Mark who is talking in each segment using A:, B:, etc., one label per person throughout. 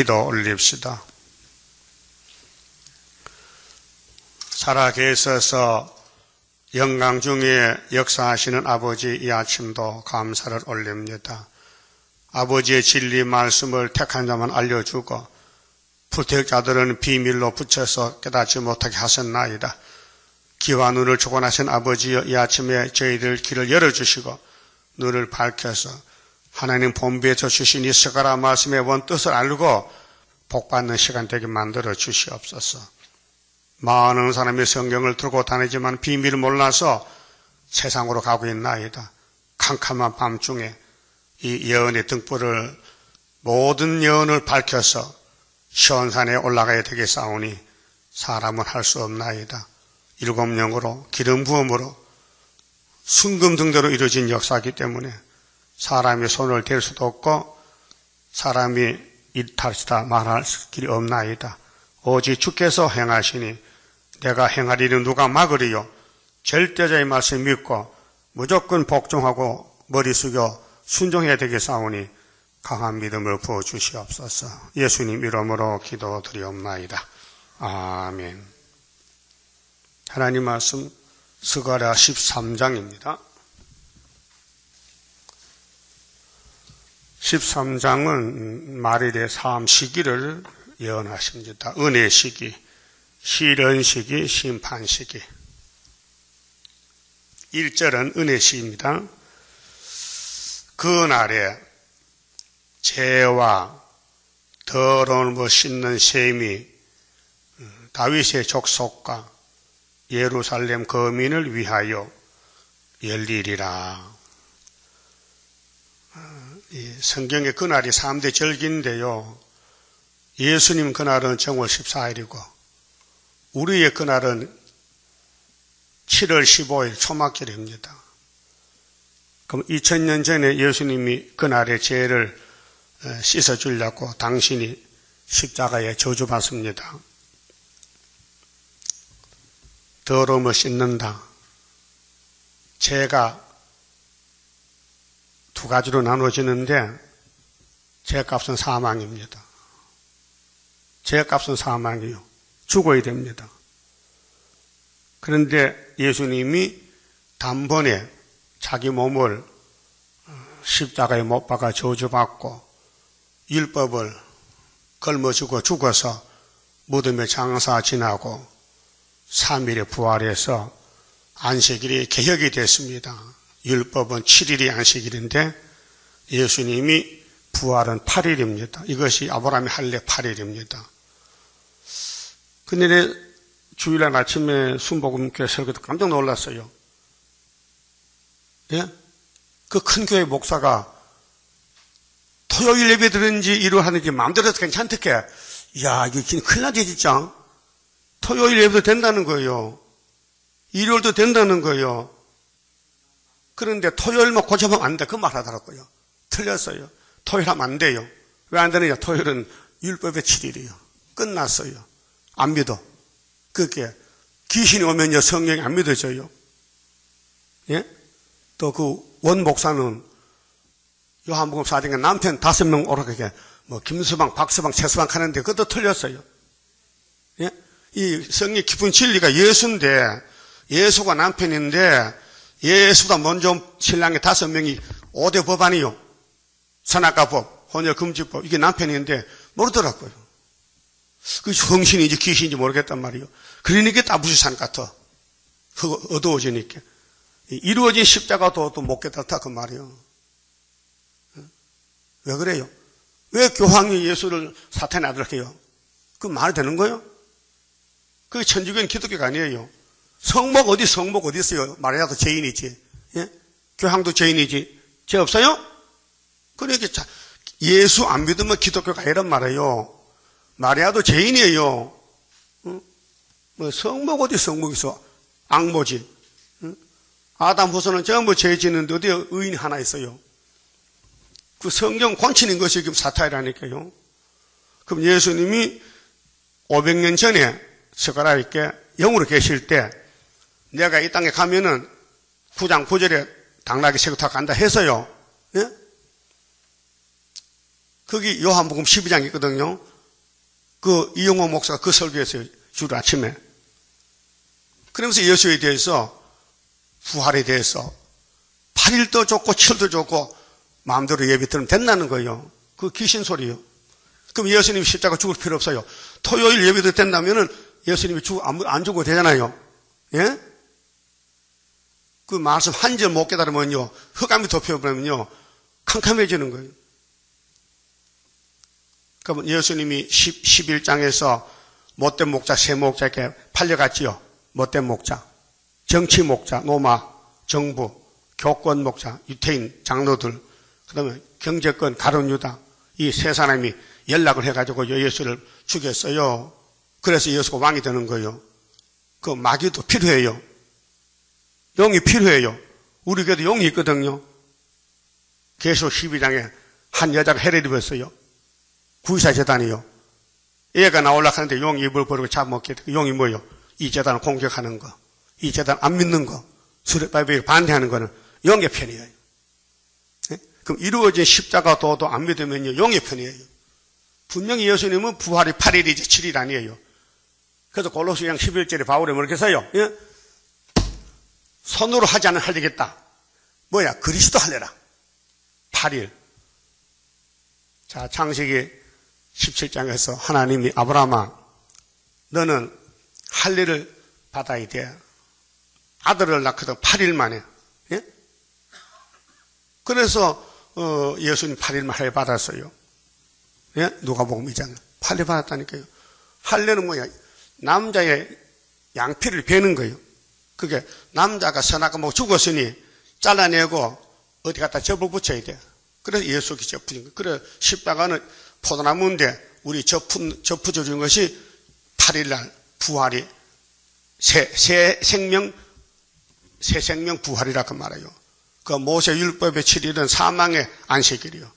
A: 기도 올립시다. 살아계셔서 영광 중에 역사하시는 아버지, 이 아침도 감사를 올립니다. 아버지의 진리 말씀을 택한 자만 알려주고 불택자들은 비밀로 붙여서 깨닫지 못하게 하셨나이다. 귀와 눈을 주관하신 아버지여, 이 아침에 저희들 길을 열어주시고 눈을 밝혀서 하나님 본부에서 주신 이 스가랴 말씀의 원뜻을 알고 복받는 시간 되게 만들어 주시옵소서. 많은 사람이 성경을 들고 다니지만 비밀을 몰라서 세상으로 가고 있나이다. 캄캄한 밤중에 이 예언의 등불을, 모든 예언을 밝혀서 시온산에 올라가야 되겠사오니 사람은 할 수 없나이다. 일곱 영으로 기름 부음으로 순금등대로 이루어진 역사이기 때문에 사람이 손을 댈 수도 없고 사람이 이탈시다 말할 길이 없나이다. 오직 주께서 행하시니 내가 행하리는 누가 막으리요. 절대자의 말씀 믿고 무조건 복종하고 머리 숙여 순종해야 되겠사오니 강한 믿음을 부어주시옵소서. 예수님 이름으로 기도드리옵나이다. 아멘. 하나님 말씀 스가랴 13장입니다. 13장은 말일의 삶 시기를 예언하십니다. 은혜 시기, 시련 시기, 심판 시기. 1절은 은혜 시기입니다. 그날에 죄와 더러움을 씻는 셈이 다윗의 족속과 예루살렘 거민을 위하여 열리리라. 성경의 그날이 3대 절기인데요. 예수님 그날은 정월 14일이고 우리의 그날은 7월 15일 초막절입니다. 그럼 2000년 전에 예수님이 그날의 죄를 씻어주려고 당신이 십자가에 저주받습니다. 더러움을 씻는다. 죄가 두 가지로 나눠지는데 죄값은 사망입니다. 죄값은 사망이요. 죽어야 됩니다. 그런데 예수님이 단번에 자기 몸을 십자가에 못 박아 저주받고 율법을 걸머쥐고 죽어서 무덤에 장사 지나고 3일에 부활해서 안식일이 개혁이 됐습니다. 율법은 7일이 안식일인데 예수님이 부활은 8일입니다. 이것이 아브라함의 할례 8일입니다. 그날에 주일날 아침에 순복음교회 설교 때 깜짝 놀랐어요. 예? 그 큰 교회 목사가 토요일 예배 드는지 일요일 하는지 마음대로 해서 괜찮대. 이야, 이게 큰일 나지, 진짜. 토요일 예배도 된다는 거예요. 일요일도 된다는 거예요. 그런데 토요일만 고쳐보면 안 돼. 그 말 하더라고요. 틀렸어요. 토요일 하면 안 돼요. 왜 안 되느냐? 토요일은 율법의 7일이에요. 끝났어요. 안 믿어. 그게 귀신이 오면요, 성경이 안 믿어져요. 예? 또 그 원 목사는 요한복음 4장에 남편 5명 오락하게 뭐 김서방, 박서방, 최서방 하는데 그것도 틀렸어요. 예? 이 성의 깊은 진리가 예수인데, 예수가 남편인데 예수보다 먼저 신랑의 5명이 5대 법안이요. 선악과법, 혼혈금지법, 이게 남편인데 모르더라고요. 그 정신인지 귀신인지 모르겠단 말이에요. 그러니까 따부시산 같아. 어두워지니까. 이루어진 십자가도 또 못 깨닫다 그 말이에요. 왜 그래요? 왜 교황이 예수를 사탄의 아들이라고 해요? 그 말이 되는 거예요? 그게 천주교는 기독교가 아니에요. 성목 어디 있어요? 마리아도 죄인이지. 예? 교황도 죄인이지. 죄 없어요? 그러니까 예수 안 믿으면 기독교가 아니란 말이에요. 마리아도 죄인이에요. 뭐 성목 어디 성목 있어? 악모지. 아담 후손은 전부 죄 짓는데 어디에 의인이 하나 있어요? 그 성경 권치는 것이 지금 사탄이라니까요. 그럼 예수님이 500년 전에 스가랴에게 영으로 계실 때 내가 이 땅에 가면은 9장 9절에 당나귀 새고 타고 간다 해서요. 예? 거기 요한복음 12장이 있거든요. 그 이용호 목사가 그 설교했어요. 주일 아침에. 그러면서 예수에 대해서, 부활에 대해서 8일도 좋고 7일도 좋고 마음대로 예배 드리면 된다는 거예요. 그 귀신 소리요. 그럼 예수님이 십자가 죽을 필요 없어요. 토요일 예배도 된다면은 예수님이 안 죽어도 되잖아요. 예? 그 말씀 한 절 못 깨달으면요, 흑암이 덮여버리면요, 캄캄해지는 거예요. 그러면 예수님이 11장에서 못된 목자, 새 목자에게 팔려갔지요. 못된 목자, 정치 목자, 노마, 정부, 교권 목자, 유태인, 장로들, 그 다음에 경제권, 가룟 유다, 이 세 사람이 연락을 해가지고 예수를 죽였어요. 그래서 예수가 왕이 되는 거예요. 그 마귀도 필요해요. 용이 필요해요. 우리 교회도 용이 있거든요. 계시록 12장에 한 여자가 해를 입었어요. 구이사 재단이요. 얘가 나오려고 하는데 용이 입을 버리고 잡아먹게 돼. 용이 뭐예요? 이 재단을 공격하는 거, 이 재단 안 믿는 거, 수레바이브에 반대하는 거는 용의 편이에요. 네? 그럼 이루어진 십자가 도도 안 믿으면요, 용의 편이에요. 분명히 예수님은 부활이 8일이지 7일 아니에요. 그래서 골로새장 11절에 바울이 뭐렇게 써요? 예? 손으로 하지 않으면 하려겠다. 뭐야? 그리스도 할래라. 8일. 자, 창세기 17장에서 하나님이 아브라함아, 너는 할례를 받아야 돼. 아들을 낳거든 8일 만에. 예? 그래서 예수님 8일만 할례 받았어요. 예? 누가복음 2장 8일 받았다니까요. 할례는 뭐야? 남자의 양피를 베는 거예요. 그게 남자가 선악과 뭐 죽었으니 잘라내고 어디 갖다 접어 붙여야 돼. 그래서 예수께 접붙인 거예요. 그래 십자가는 포도나무인데 우리 접붙여 준 것이 8일날 부활이 새 생명 부활이라고 말해요. 그 모세 율법의 7일은 사망의 안식일이요.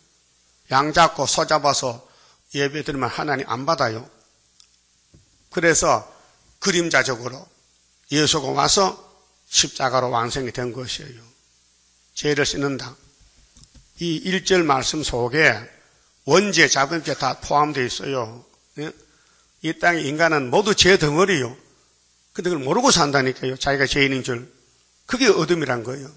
A: 양 잡고 소 잡아서 예배 드리면 하나님 안 받아요. 그래서 그림자적으로 예수가 와서 십자가로 완성이 된 것이에요. 죄를 씻는다. 이 1절 말씀 속에 원죄, 자범죄 다 포함되어 있어요. 이 땅의 인간은 모두 죄 덩어리요. 근데 그걸 모르고 산다니까요. 자기가 죄인인 줄. 그게 어둠이란 거예요.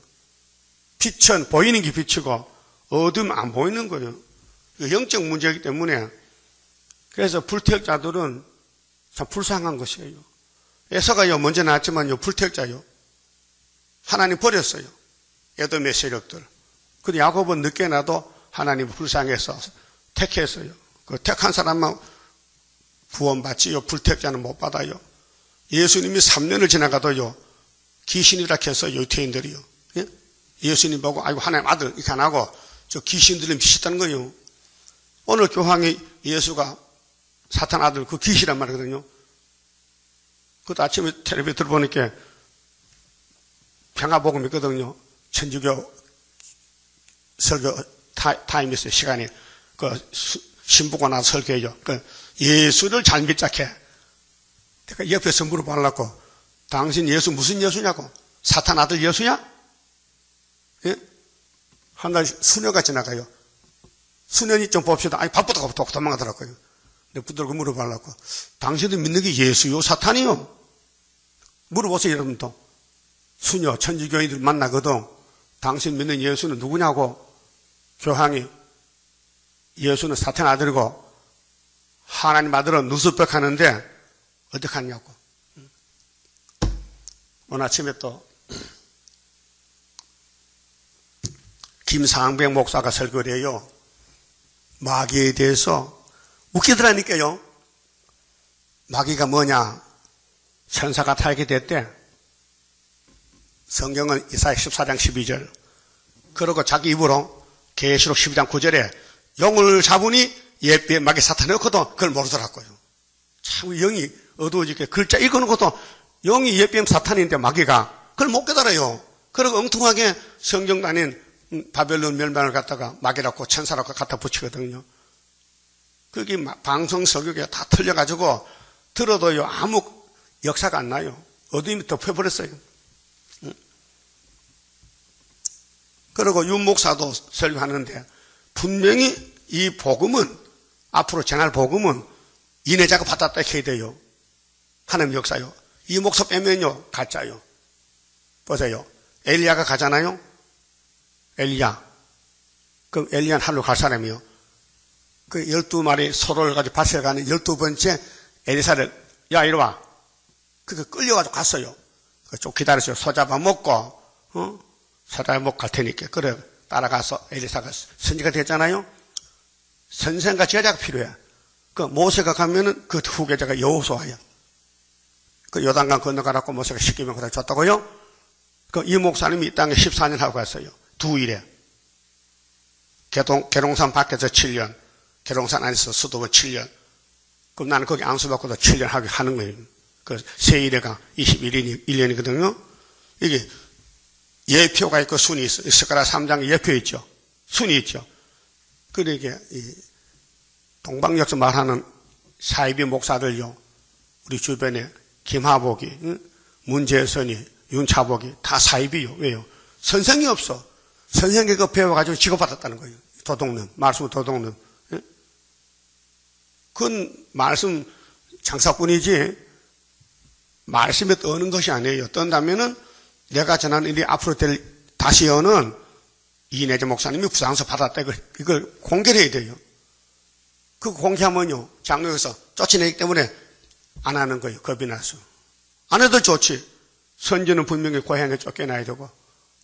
A: 빛은 보이는 게 빛이고 어둠은 안 보이는 거예요. 영적 문제이기 때문에. 그래서 불태역자들은 참 불쌍한 것이에요. 에서가요 먼저 나왔지만요 불태역자요. 하나님 버렸어요. 에돔의 세력들. 근데 야곱은 늦게 나도 하나님 불쌍해서 택했어요. 그 택한 사람만 구원받지요. 불태역자는 못 받아요. 예수님이 3년을 지나가도요 귀신이라 해서 유태인들이요. 예? 예수님 보고 아이고 하나님 아들 이렇게 안 하고 저 귀신들이 미쳤다는 거예요. 오늘 교황이 예수가 사탄 아들 그 귀신이란 말이거든요. 그것도 아침에 텔레비전 들어보니까 평화복음 있거든요. 천주교 설교 타임 있어요. 시간이. 그 신부가 나서 설교해요. 그 예수를 잘 믿자해. 내가 옆에서 물어보려고 당신 예수 무슨 예수냐고. 사탄 아들 예수야? 예? 한 달 수녀가 지나가요. 수년이 좀 봅시다. 아니 바쁘다고 도망가더라고요. 내가 붙들고 물어보려고 당신들 믿는 게 예수요 사탄이요? 물어보세요 여러분도. 수녀 천주교인들 만나거든. 당신 믿는 예수는 누구냐고. 교황이 예수는 사탄 아들이고 하나님 아들은 누수벽 하는데 어떻게 하냐고. 오늘 아침에 또 김상백 목사가 설교를 해요. 마귀에 대해서 웃기더라니까요. 마귀가 뭐냐. 천사가 타게 됐대. 성경은 이사야 14장 12절. 그러고 자기 입으로 계시록 12장 9절에 용을 잡으니 예비에 마귀 사탄이 없거든. 그걸 모르더라고요. 참 영이 어두워지게 글자 읽어놓은 것도 영이 예비에 사탄인데 마귀가 그걸 못 깨달아요. 그리고 엉뚱하게 성경 다닌 바벨론 멸망을 갖다가 마귀라고 천사라고 갖다 붙이거든요. 그게 방송 설교가 다 틀려가지고 들어도요 아무 역사가 안 나요. 어둠이 덮여버렸어요. 그리고 윤 목사도 설교하는데 분명히 이 복음은 앞으로 전할 복음은 인해자가 받았다 해야 돼요. 하나님 역사요. 이 목사 빼면요, 가짜요. 보세요. 엘리야가 가잖아요. 엘리야. 그럼 엘리야는 하늘로 갈 사람이요. 그 12마리 소를 가지고 밭에 가는 12번째 엘리사를, 야, 이리 와. 그래서 끌려가지고 갔어요. 좀 기다렸어요. 소 잡아먹고, 소 잡아먹고 갈 테니까. 그래, 따라가서 엘리사가 선지가 됐잖아요. 선생과 제자가 필요해. 그 모세가 가면은 그 후계자가 여호수아야. 그 요단강 건너가라고 모세가 10계명 그다 줬다고요. 그 이 목사님이 이 땅에 14년 하고 갔어요. 2일에. 계룡산 밖에서 7년, 계룡산 안에서 수도원 7년. 그럼 나는 거기 안수받고도 7년 하게 하는 거예요. 그 세일에가 21년이거든요. 이게 예표가 있고 순이 있어. 스가랴 3장에 예표 있죠. 순이 있죠. 그러니까 이 동방역서 말하는 사이비 목사들요. 우리 주변에 김하복이, 문재선이, 윤차복이 다 사이비요. 왜요? 선생이 없어. 선생이 그 배워가지고 직업받았다는 거예요. 도둑놈, 말씀 도둑놈. 그건 말씀 장사꾼이지 말씀에 떠는 것이 아니에요. 떤다면은 내가 전하는 일이 앞으로 다시 여는 이내재 목사님이 부상서 받았다. 이걸 공개를 해야 돼요. 그 공개하면요, 장로에서 쫓아내기 때문에 안 하는 거예요. 겁이 나서. 안 해도 좋지. 선지는 분명히 고향에 쫓겨나야 되고,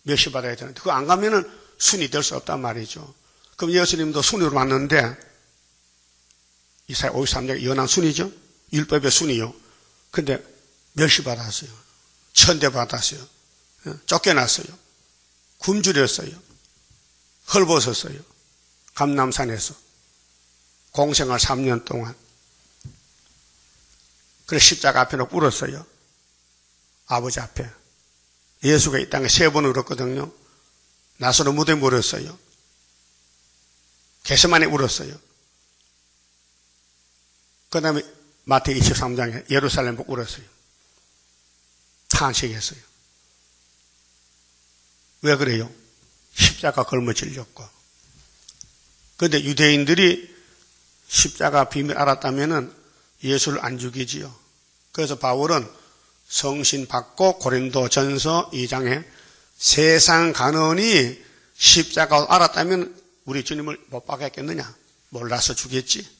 A: 멸시 받아야 되는데, 그거 안 가면은 순이 될 수 없단 말이죠. 그럼 예수님도 순으로 왔는데, 이사야 53장 연한 순이죠? 율법의 순이요. 근데 멸시 받았어요. 천대 받았어요. 쫓겨났어요. 굶주렸어요. 헐벗었어요. 감남산에서. 공생활 3년 동안. 그래서 십자가 앞에 놓고 울었어요. 아버지 앞에. 예수가 이 땅에 3번 울었거든요. 나서로 무대에 물었어요. 게세마네 울었어요. 그 다음에 마태기 23장에 예루살렘 보고 울었어요. 탄식했어요. 왜 그래요? 십자가 걸머질렸고. 그런데 유대인들이 십자가 비밀 알았다면은 예수를 안 죽이지요. 그래서 바울은 성신 받고 고린도 전서 2장에 세상 간언이 십자가 알았다면 우리 주님을 못 박았겠느냐? 몰라서 죽였지.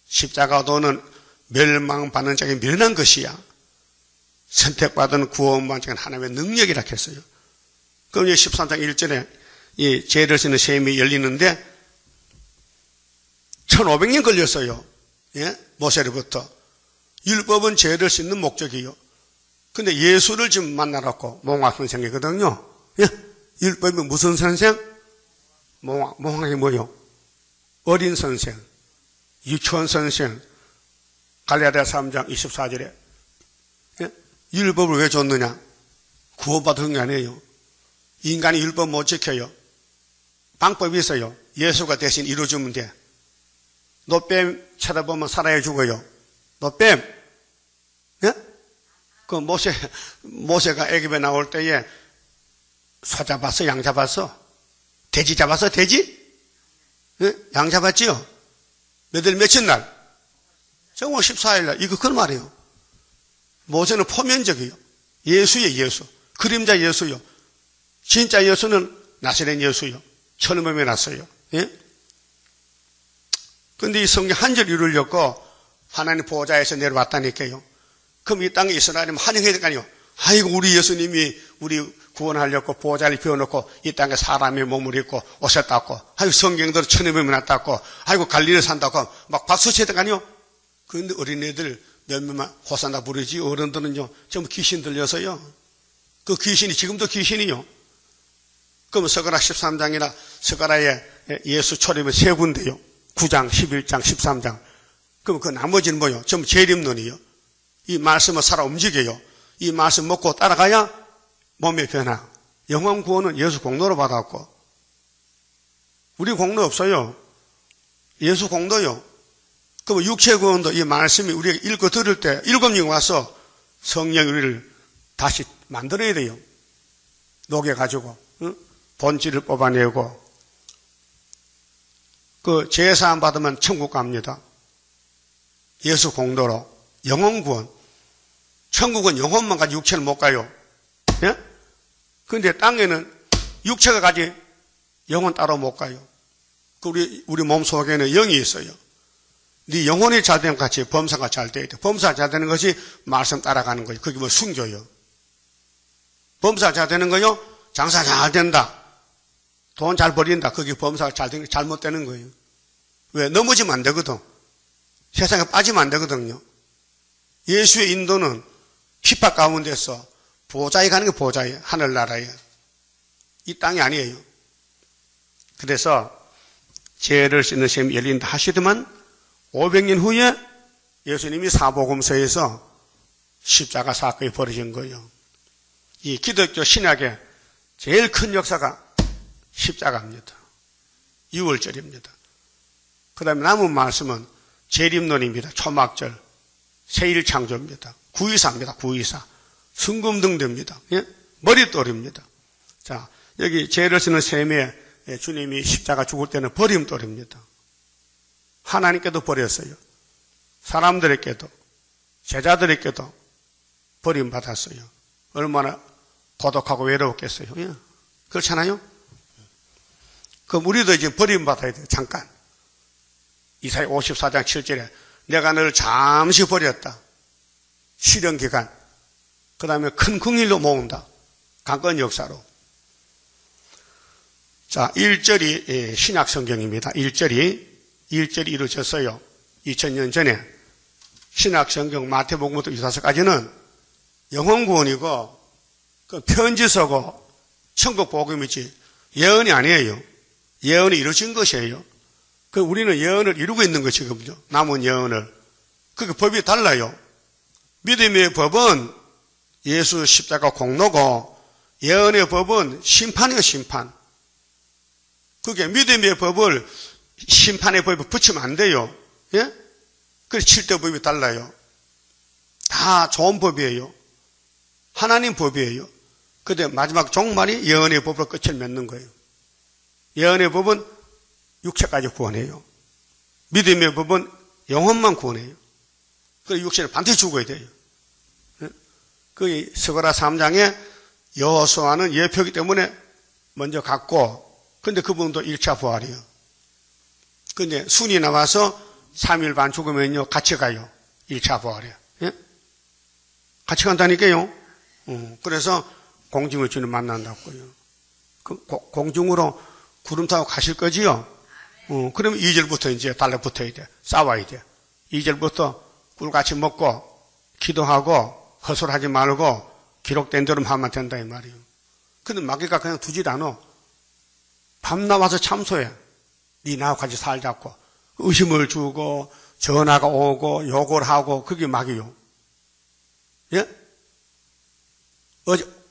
A: 십자가도는 멸망받는 자에게 미련한 것이야. 선택받은 구원받은 자는 하나님의 능력이라 했어요. 그럼 13장 1절에 이 죄를 짓는 셈이 열리는데 1500년 걸렸어요. 예? 모세로부터. 율법은 죄를 씻는 목적이요. 근데 예수를 지금 만나라고 몽학 선생이거든요. 예? 율법이 무슨 선생? 몽학이 뭐요? 어린 선생, 유치원 선생. 갈라디아 3장 24절에 예? 율법을 왜 줬느냐? 구원받은 게 아니에요. 인간이 율법 못 지켜요. 방법이 있어요. 예수가 대신 이루어주면 돼. 노뱀 쳐다보면 살아야 죽어요. 노뱀. 예? 그 모세가 애굽에 나올 때에 소 잡았어? 양 잡았어? 돼지 잡았어? 돼지? 예? 양 잡았지요? 며칠 날? 정월 14일 날. 이거 그 말이에요. 모세는 포면적이요. 예수예요, 예수. 그림자 예수요. 진짜 예수는 나사렛 예수요. 천음에 났어요. 예? 근데 이 성경 한 절 이루려고 하나님 보좌에서 내려왔다니까요. 그럼 이 땅에 이스라엘이면 환영해야 될 거 아니에요. 아이고, 우리 예수님이 우리 구원하려고 보좌를 비워놓고 이 땅에 사람의 몸을 입고 오셨다고. 아이고, 성경대로 천음에 났다고. 아이고, 갈릴리 산다고. 막 박수 쳐야 될 거 아니에요. 그런데 어린애들 몇몇만 호산나 부르지. 어른들은요, 전부 귀신 들려서요. 그 귀신이 지금도 귀신이요. 그러면 스가랴 13장이나 스가랴에 예수 초림의 3군데요. 9장, 11장, 13장. 그럼 그 나머지는 뭐요? 전부 재림론이요. 이 말씀을 살아 움직여요. 이 말씀 먹고 따라가야 몸의 변화. 영원 구원은 예수 공로로 받았고. 우리 공로 없어요. 예수 공로요. 그럼 육체 구원도 이 말씀이 우리가 읽고 들을 때 7명 와서 성령 우리를 다시 만들어야 돼요. 녹여가지고. 응? 본질을 뽑아내고. 그 제사함 받으면 천국 갑니다. 예수 공로로 영혼 구원. 천국은 영혼만 가지고 육체를 못 가요. 예? 근데 땅에는 육체가 가지 영혼 따로 못 가요. 우리 몸 속에는 영이 있어요. 네 영혼이 잘 되는 것 같이 범사가 잘 돼야 돼. 범사가 잘 되는 것이 말씀 따라가는 거예요. 그게 뭐 순교요. 범사가 잘 되는 거요. 장사 잘 된다. 돈 잘 벌린다. 그게 범사가 잘 되는 게 잘못되는 거예요. 왜? 넘어지면 안 되거든. 세상에 빠지면 안 되거든요. 예수의 인도는 핍박 가운데서 보좌에 가는 게 보좌예요. 하늘나라예요. 이 땅이 아니에요. 그래서 죄를 씻는 시험이 열린다 하시더만 500년 후에 예수님이 사복음서에서 십자가 사건이 벌어진 거예요. 이 기독교 신학의 제일 큰 역사가 십자가입니다. 6월절입니다. 그 다음에 남은 말씀은 재림론입니다. 초막절, 세일창조입니다. 구이사입니다. 구이사. 순금등대입니다. 예? 머릿돌입니다. 자, 여기 죄를 씻는 셈에 주님이 십자가 죽을 때는 버림돌입니다. 하나님께도 버렸어요. 사람들에게도, 제자들에게도 버림받았어요. 얼마나 고독하고 외로웠겠어요. 예? 그렇잖아요? 그럼 우리도 이제 버림받아야 돼요. 잠깐. 이사야 54장 7절에 내가 너를 잠시 버렸다. 시련기간. 그 다음에 큰 긍휼로 모은다. 강건 역사로. 자, 1절이 신약 성경입니다. 1절이 이루어졌어요. 2000년 전에 신약 성경 마태복음부터 유다서까지는 영혼 구원이고 그 편지서고 천국 복음이지 예언이 아니에요. 예언이 이루어진 것이에요. 그 우리는 예언을 이루고 있는 것이거든요. 남은 예언을. 그게 법이 달라요. 믿음의 법은 예수 십자가 공로고 예언의 법은 심판이에요. 심판. 그게 믿음의 법을 심판의 법에 붙이면 안 돼요. 예? 그래서 7대 법이 달라요. 다 좋은 법이에요. 하나님 법이에요. 근데 마지막 종말이 예언의 법으로 끝을 맺는 거예요. 예언의 법은 육체까지 구원해요. 믿음의 법은 영혼만 구원해요. 그래서 육체를 반드시 죽어야 돼요. 그 스가랴 3장에 여호수아는 예표이기 때문에 먼저 갔고, 근데 그분도 1차 부활이에요. 근데 순이 나와서 3일 반 죽으면요 같이 가요. 1차 부활이에요. 예? 같이 간다니까요. 그래서 공중의 주님 만난다고요. 그 공중으로 구름 타고 가실 거지요? 그러면 2절부터 이제 달라붙어야 돼. 싸워야 돼. 2절부터 꿀같이 먹고 기도하고 헛소리하지 말고 기록된 대로 하면 된다 이 말이에요. 근데 마귀가 그냥 두질 않아. 밤 나와서 참소해. 네 나하고 같이 살자고. 의심을 주고 전화가 오고 욕을 하고 그게 마귀요. 예?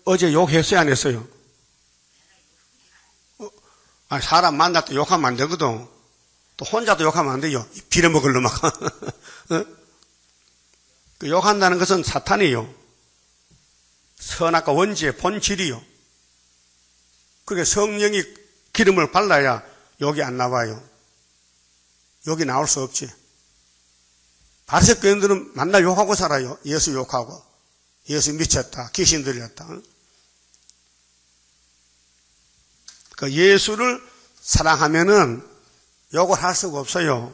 A: 어제 욕했어요 안 했어요? 사람 만날 때 욕하면 안 되거든. 또 혼자도 욕하면 안 돼요. 빌어먹을 놈아. 그 욕한다는 것은 사탄이요. 선악과 원죄의 본질이요. 그게 성령이 기름을 발라야 욕이 안 나와요. 욕이 나올 수 없지. 바리새교인들은 맨날 욕하고 살아요. 예수 욕하고. 예수 미쳤다. 귀신 들렸다. 그 예수를 사랑하면은 욕을 할 수가 없어요.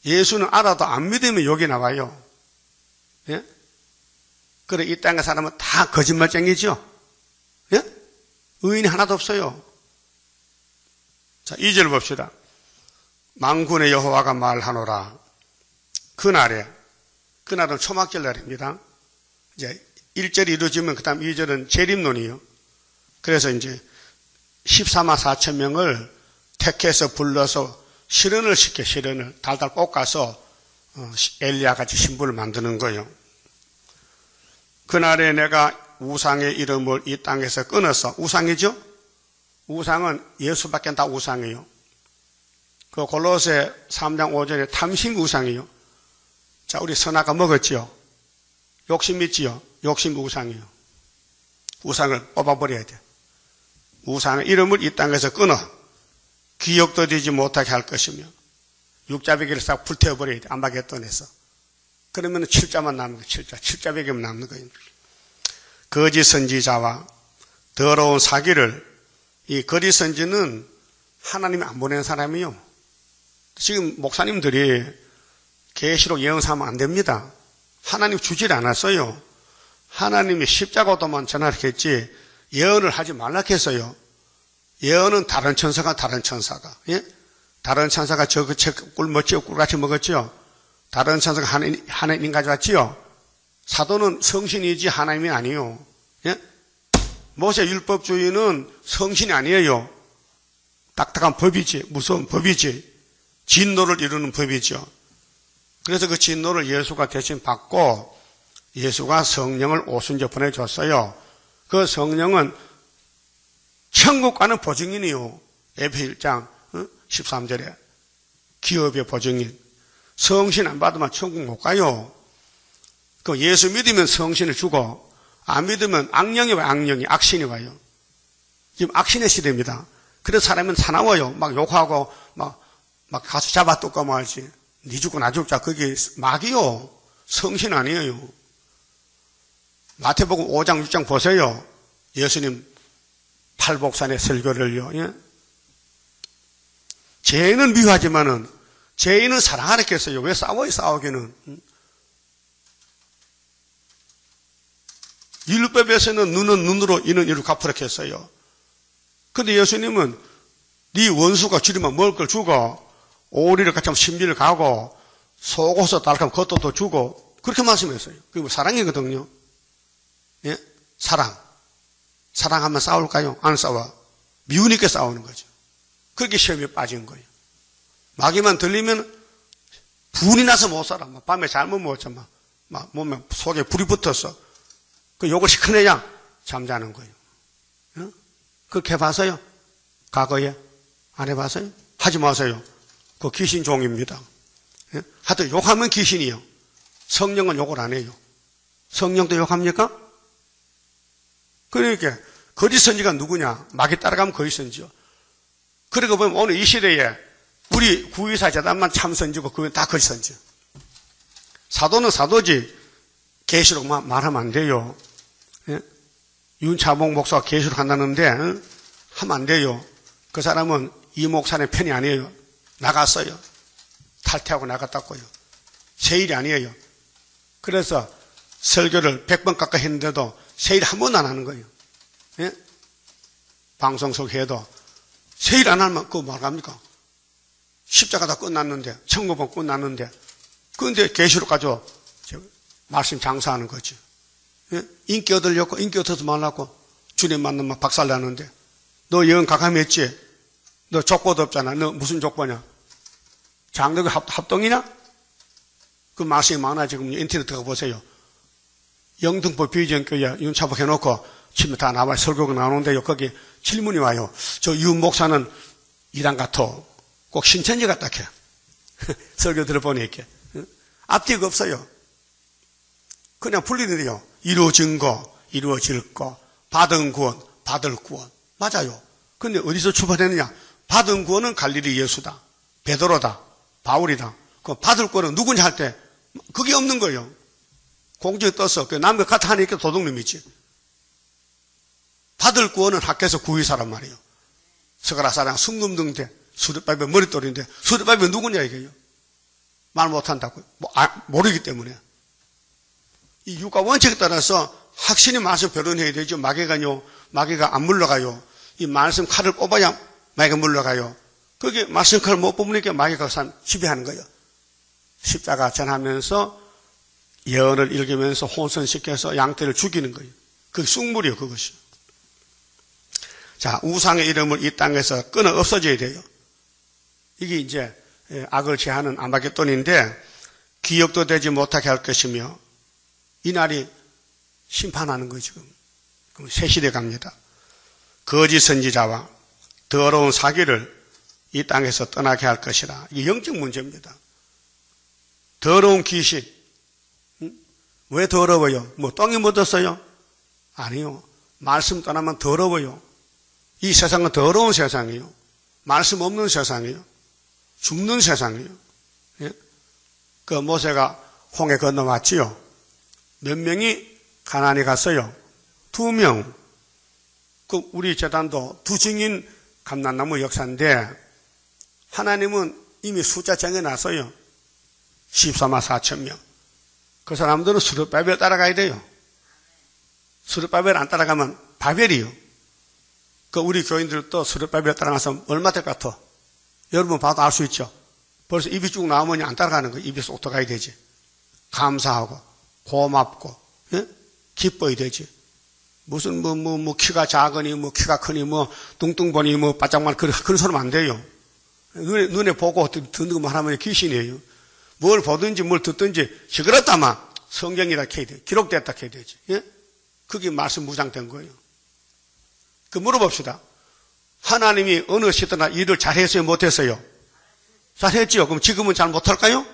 A: 예수는 알아도 안 믿으면 욕이 나와요. 예? 그래, 이 땅의 사람은 다 거짓말쟁이죠? 예? 의인이 하나도 없어요. 자, 2절 봅시다. 만군의 여호와가 말하노라. 그날은 초막절 날입니다. 이제 1절이 이루어지면 그 다음 2절은 재림론이요. 그래서 이제 14만 4천 명을 택해서 불러서 실현을 시켜, 실현을 달달 볶아서 엘리야 같이 신부를 만드는 거예요. 그날에 내가 우상의 이름을 이 땅에서 끊어서, 우상이죠? 우상은 예수밖에 다 우상이에요. 그 골로새 3장 5절에 탐심 우상이에요. 자, 우리 선악과 먹었지요? 욕심 있지요? 욕심 우상이에요. 우상을 뽑아버려야 돼. 우상의 이름을 이 땅에서 끊어 기억도 되지 못하게 할 것이며 육자배기를 싹 불태워버려야 돼. 안마겟돈에서. 그러면 7자만 남는 거예요. 7자배기만 남는 거예요. 거짓 선지자와 더러운 사기를, 이 거짓 선지는 하나님이 안 보낸 사람이요. 지금 목사님들이 계시록 예언하면 안 됩니다. 하나님 주질 않았어요. 하나님이 십자가도만 전하겠지 예언을 하지 말라 했어요. 예언은 다른 천사가 예? 다른 천사가 저 책 꿀 먹지요? 꿀같이 먹었지요? 다른 천사가 하나님 가져왔지요? 사도는 성신이지 하나님이 아니에요. 예? 모세 율법주의는 성신이 아니에요. 딱딱한 법이지, 무서운 법이지, 진노를 이루는 법이죠. 그래서 그 진노를 예수가 대신 받고 예수가 성령을 오순절 보내줬어요. 그 성령은 천국 가는 보증인이요. 에베소 1장 13절에 기업의 보증인. 성신 안 받으면 천국 못 가요. 그 예수 믿으면 성신을 주고 안 믿으면 악령이 와요. 악령이, 악신이 와요. 지금 악신의 시대입니다. 그래서 사람은 사나워요. 막 욕하고 막 가서 잡아뜯고 말지. 니 죽고 나 죽자. 그게 막이요. 성신 아니에요. 마태복음 5장 6장 보세요. 예수님 팔복산의 설교를요. 예? 죄인은 미워하지만은 죄인은 사랑하라 했어요. 왜 싸워요? 싸우기는. 율법에서는 눈은 눈으로 이는 이로 갚으라 했어요. 근데 예수님은 네 원수가 줄이면 먹을 걸 주고 오리를 같이 하면 신비를 가고 속옷을 달라면 겉옷도 주고 그렇게 말씀했어요. 그게 뭐 사랑이거든요. 예? 사랑하면 싸울까요? 안 싸워. 미우니까 싸우는 거죠. 그렇게 시험에 빠진 거예요. 마귀만 들리면 분이 나서 못 살아. 밤에 잘못 먹었죠. 막 몸에 속에 불이 붙었어. 그 욕을 시커내야 잠자는 거예요. 예? 그렇게 해봤어요? 과거에? 안 해봤어요? 하지 마세요. 그 귀신 종입니다. 예? 하여튼 욕하면 귀신이요. 성령은 욕을 안 해요. 성령도 욕합니까? 그러니까 거짓 선지가 누구냐? 마귀 따라가면 거짓 선지요. 그러고 보면 오늘 이 시대에 우리 구의사 재단만 참 선지고 그건 다 거짓 선지. 사도는 사도지 계시록만 말하면 안 돼요. 예? 윤차봉 목사가 계시록 한다는데 하면 안 돼요. 그 사람은 이 목사의 편이 아니에요. 나갔어요. 탈퇴하고 나갔다고요. 제 일이 아니에요. 그래서 설교를 100번 가까이 했는데도 새 일 한 번도 안 하는 거예요. 예? 방송 소개해도 새 일 안 하면 그거 뭐 합니까? 십자가 다 끝났는데, 천국은 끝났는데, 그런데 계시록 가지고 말씀 장사하는 거지. 예? 인기 얻으려고, 인기 얻어서 말라고 주님 만나면 박살나는데, 너 영 가감했지? 너 족보도 없잖아. 너 무슨 족보냐? 장로교 합동이냐? 그 말씀이 많아. 지금 인터넷 들어가 보세요. 영등포 비전교회 윤차복 해놓고 치면 다 나와요. 설교가 나오는데요. 거기 질문이 와요. 저 윤 목사는 이단 같아. 꼭 신천지 같다 해. 설교 들어보니 이렇게. 앞뒤가 없어요. 그냥 불리는데요. 이루어진 거, 이루어질 거, 받은 구원, 받을 구원. 맞아요. 근데 어디서 출발했느냐? 받은 구원은 갈릴리 예수다. 베드로다. 바울이다. 그 받을 구원은 누구냐 할 때 그게 없는 거예요. 공중에 떠서 남과 같아 하니까 도둑놈이지. 받을 구원은 학교에서 구의사란 말이에요. 스가랴사랑 순금등대 수르바벨 머릿돌인데 수르바벨 누구냐 이게요. 말 못한다고요. 모르기 때문에. 이 육가 원칙에 따라서 확신이 말씀 변론해야 되죠. 마귀가 안 물러가요. 이 말씀 칼을 뽑아야 마귀가 물러가요. 그게 말씀 칼을 못 뽑으니까 마귀가 지배하는 거예요. 십자가 전하면서 예언을 읽으면서 혼선시켜서 양떼를 죽이는 거예요. 그게 쑥물이에요, 그것이. 자, 우상의 이름을 이 땅에서 끊어 없어져야 돼요. 이게 이제 악을 제하는 아마겟돈인데 기억도 되지 못하게 할 것이며 이날이 심판하는 거예요, 지금. 그럼 새 시대 갑니다. 거짓 선지자와 더러운 사기를 이 땅에서 떠나게 할 것이라. 이게 영적 문제입니다. 더러운 귀신. 왜 더러워요? 뭐 똥이 묻었어요? 아니요. 말씀 떠나면 더러워요. 이 세상은 더러운 세상이에요. 말씀 없는 세상이에요. 죽는 세상이에요. 그 모세가 홍해 건너왔지요. 몇 명이 가나안에 갔어요? 2명. 그 우리 재단도 2증인 감람나무 역사인데 하나님은 이미 숫자 정해놨어요. 14만 4천 명. 그 사람들은 스룹바벨 따라가야 돼요. 스룹바벨 안 따라가면 바벨이요. 그 우리 교인들도 스룹바벨 따라가서 얼마 될 것 같아? 여러분 봐도 알 수 있죠. 벌써 입이 쭉 나오면 안 따라가는 거예요. 입이 쏙 들어가야 되지. 감사하고 고맙고 기뻐야 되지. 무슨 키가 작으니 키가 크니 뚱뚱보니 바짝만 그런 소리 안 돼요. 눈에 보고 듣는 것만 하면 귀신이에요. 뭘 보든지 뭘 듣든지 시끄럽다만 성경이라 해야 돼. 기록됐다 해야 되지. 예? 그게 말씀 무장된 거예요. 그 물어봅시다. 하나님이 어느 시대나 일을 잘했어요? 못했어요? 잘했지요. 그럼 지금은 잘 못할까요?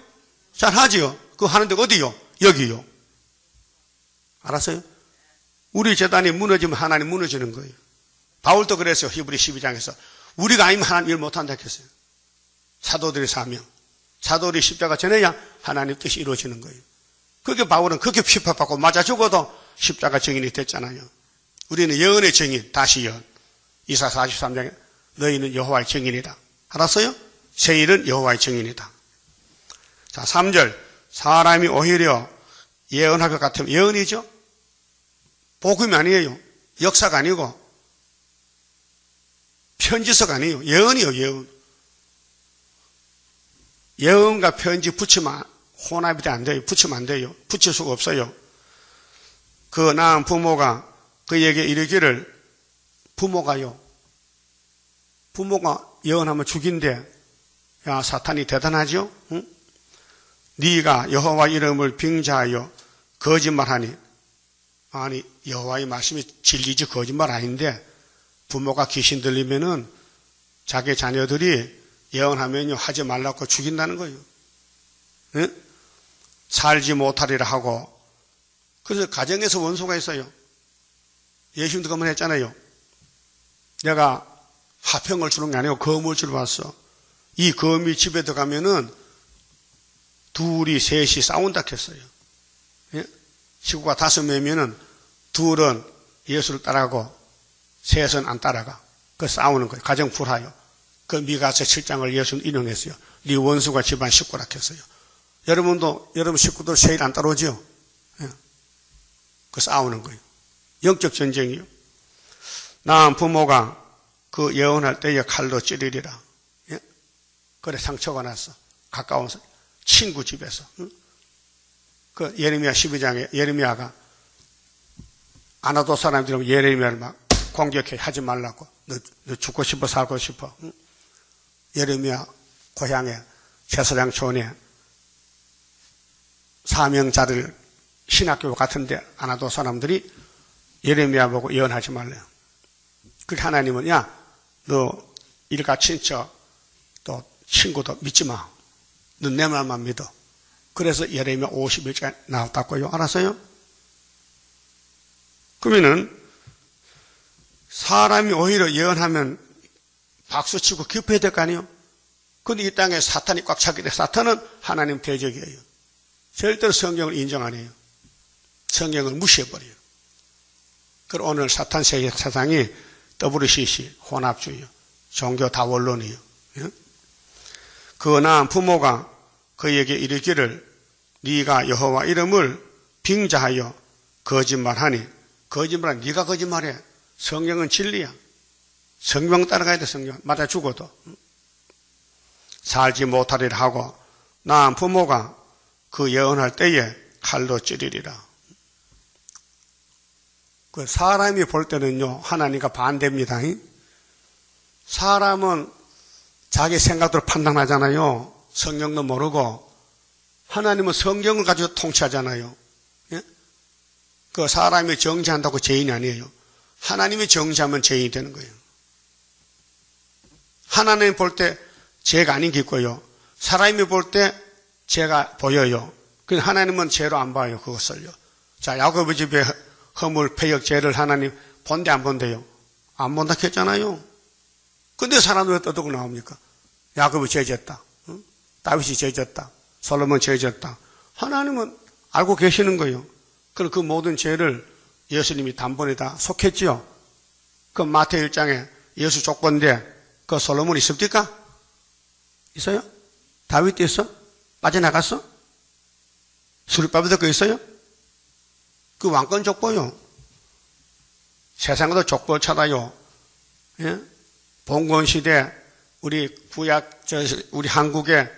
A: 잘하지요. 그거 하는 데가 어디요? 여기요. 알았어요? 우리 재단이 무너지면 하나님 무너지는 거예요. 바울도 그랬어요. 히브리 12장에서. 우리가 아니면 하나님 일 못한다 했어요. 사도들의 사명. 사도들이 십자가 전해야 하나님 뜻이 이루어지는 거예요. 그게 바울은 그렇게 핍박받고 맞아 죽어도 십자가 증인이 됐잖아요. 우리는 예언의 증인, 다시 예언. 이사 43장에 너희는 여호와의 증인이다. 알았어요? 새 일은 여호와의 증인이다. 자, 3절. 사람이 오히려 예언할 것 같으면 예언이죠? 복음이 아니에요. 역사가 아니고 편지서가 아니에요. 예언이요, 예언. 예언과 편지 붙이면 혼합이 안 돼요. 붙이면 안 돼요. 붙일 수가 없어요. 그 낳은 부모가 그에게 이르기를 부모가 예언하면 죽인대. 야, 사탄이 대단하죠? 응? 네가 여호와 이름을 빙자하여 거짓말하니 아니 여호와의 말씀이 진리지 거짓말 아닌데 부모가 귀신 들리면은 자기 자녀들이 예언하면요 하지 말라고 죽인다는 거예요. 응? 살지 못하리라 하고 그래서 가정에서 원수가 있어요. 예수님도 그만 했잖아요. 내가 화평을 주는 게 아니고 검을 주러 왔어. 이 검이 집에 들어가면은 둘이 셋이 싸운다 했어요. 예? 식구가 5명이면은 둘은 예수를 따라가고 셋은 안 따라가. 그 싸우는 거예요. 가정 불화요. 그 미가서 7장을 예수는 인용했어요. 네 원수가 집안 식구라 했어요. 여러분도 여러분 식구들 셋이 안 따라오죠? 예. 그 싸우는 거예요. 영적 전쟁이요. 낳은 부모가 그 예언할 때에 칼로 찌르리라. 예? 그래 상처가 났어. 가까운 친구 집에서. 응? 그 예레미야 12장에 예레미야가 아나도 사람들은 예레미야를 막 공격해 하지 말라고. 너 죽고 싶어 살고 싶어. 응? 예레미야 고향에 제사장촌에 사명자를 신학교 같은데 아나도 사람들이 예레미야 보고 예언하지 말래요. 그 하나님은 야, 너 일가 친척 또 친구도 믿지 마. 너 내 말만 믿어. 그래서 예레미야 51장에 나왔다고요. 알았어요? 그러면은 사람이 오히려 예언하면 박수치고 기뻐해야 될 거 아니에요? 근데 이 땅에 사탄이 꽉 차게 돼. 사탄은 하나님 대적이에요. 절대로 성경을 인정 안 해요. 성경을 무시해버려요. 그리고 오늘 사탄 세상이 WCC, 혼합주의요. 종교 다원론이요. 예? 그 낳은 부모가 그에게 이르기를 네가 여호와 이름을 빙자하여 거짓말하니 거짓말은 네가 거짓말해. 성경은 진리야. 성경 따라가야 돼. 성경 맞아 죽어도 살지 못하리라 하고 낳은 부모가 그 예언할 때에 칼로 찌르리라. 그 사람이 볼 때는요 하나님과 반대입니다. 사람은 자기 생각대로 판단하잖아요. 성경도 모르고 하나님은 성경을 가지고 통치하잖아요. 예? 그 사람이 정죄한다고 죄인이 아니에요. 하나님이 정죄하면 죄인이 되는 거예요. 하나님 볼 때 죄가 아닌 게 있고요. 사람이 볼 때 죄가 보여요. 근데 하나님은 죄로 안 봐요. 그것을요. 자, 야곱의 집에 허물, 패역, 죄를 하나님 본대 안 본대요? 안 본다 했잖아요. 근데 사람들이 떠들고 나옵니까? 야곱이 죄졌다. 응? 다윗이 죄졌다. 솔로몬 죄졌다. 하나님은 알고 계시는 거예요. 그럼 그 모든 죄를 예수님이 단번에 다 속했지요. 그 마태오 1장에 예수 족보인데 그 솔로몬 있습니까? 있어요? 다윗도 있어? 빠져나갔어? 수르바벨도 그 있어요? 그 왕권 족보요. 세상에도 족보 찾아요. 예? 봉건 시대 우리 우리 한국의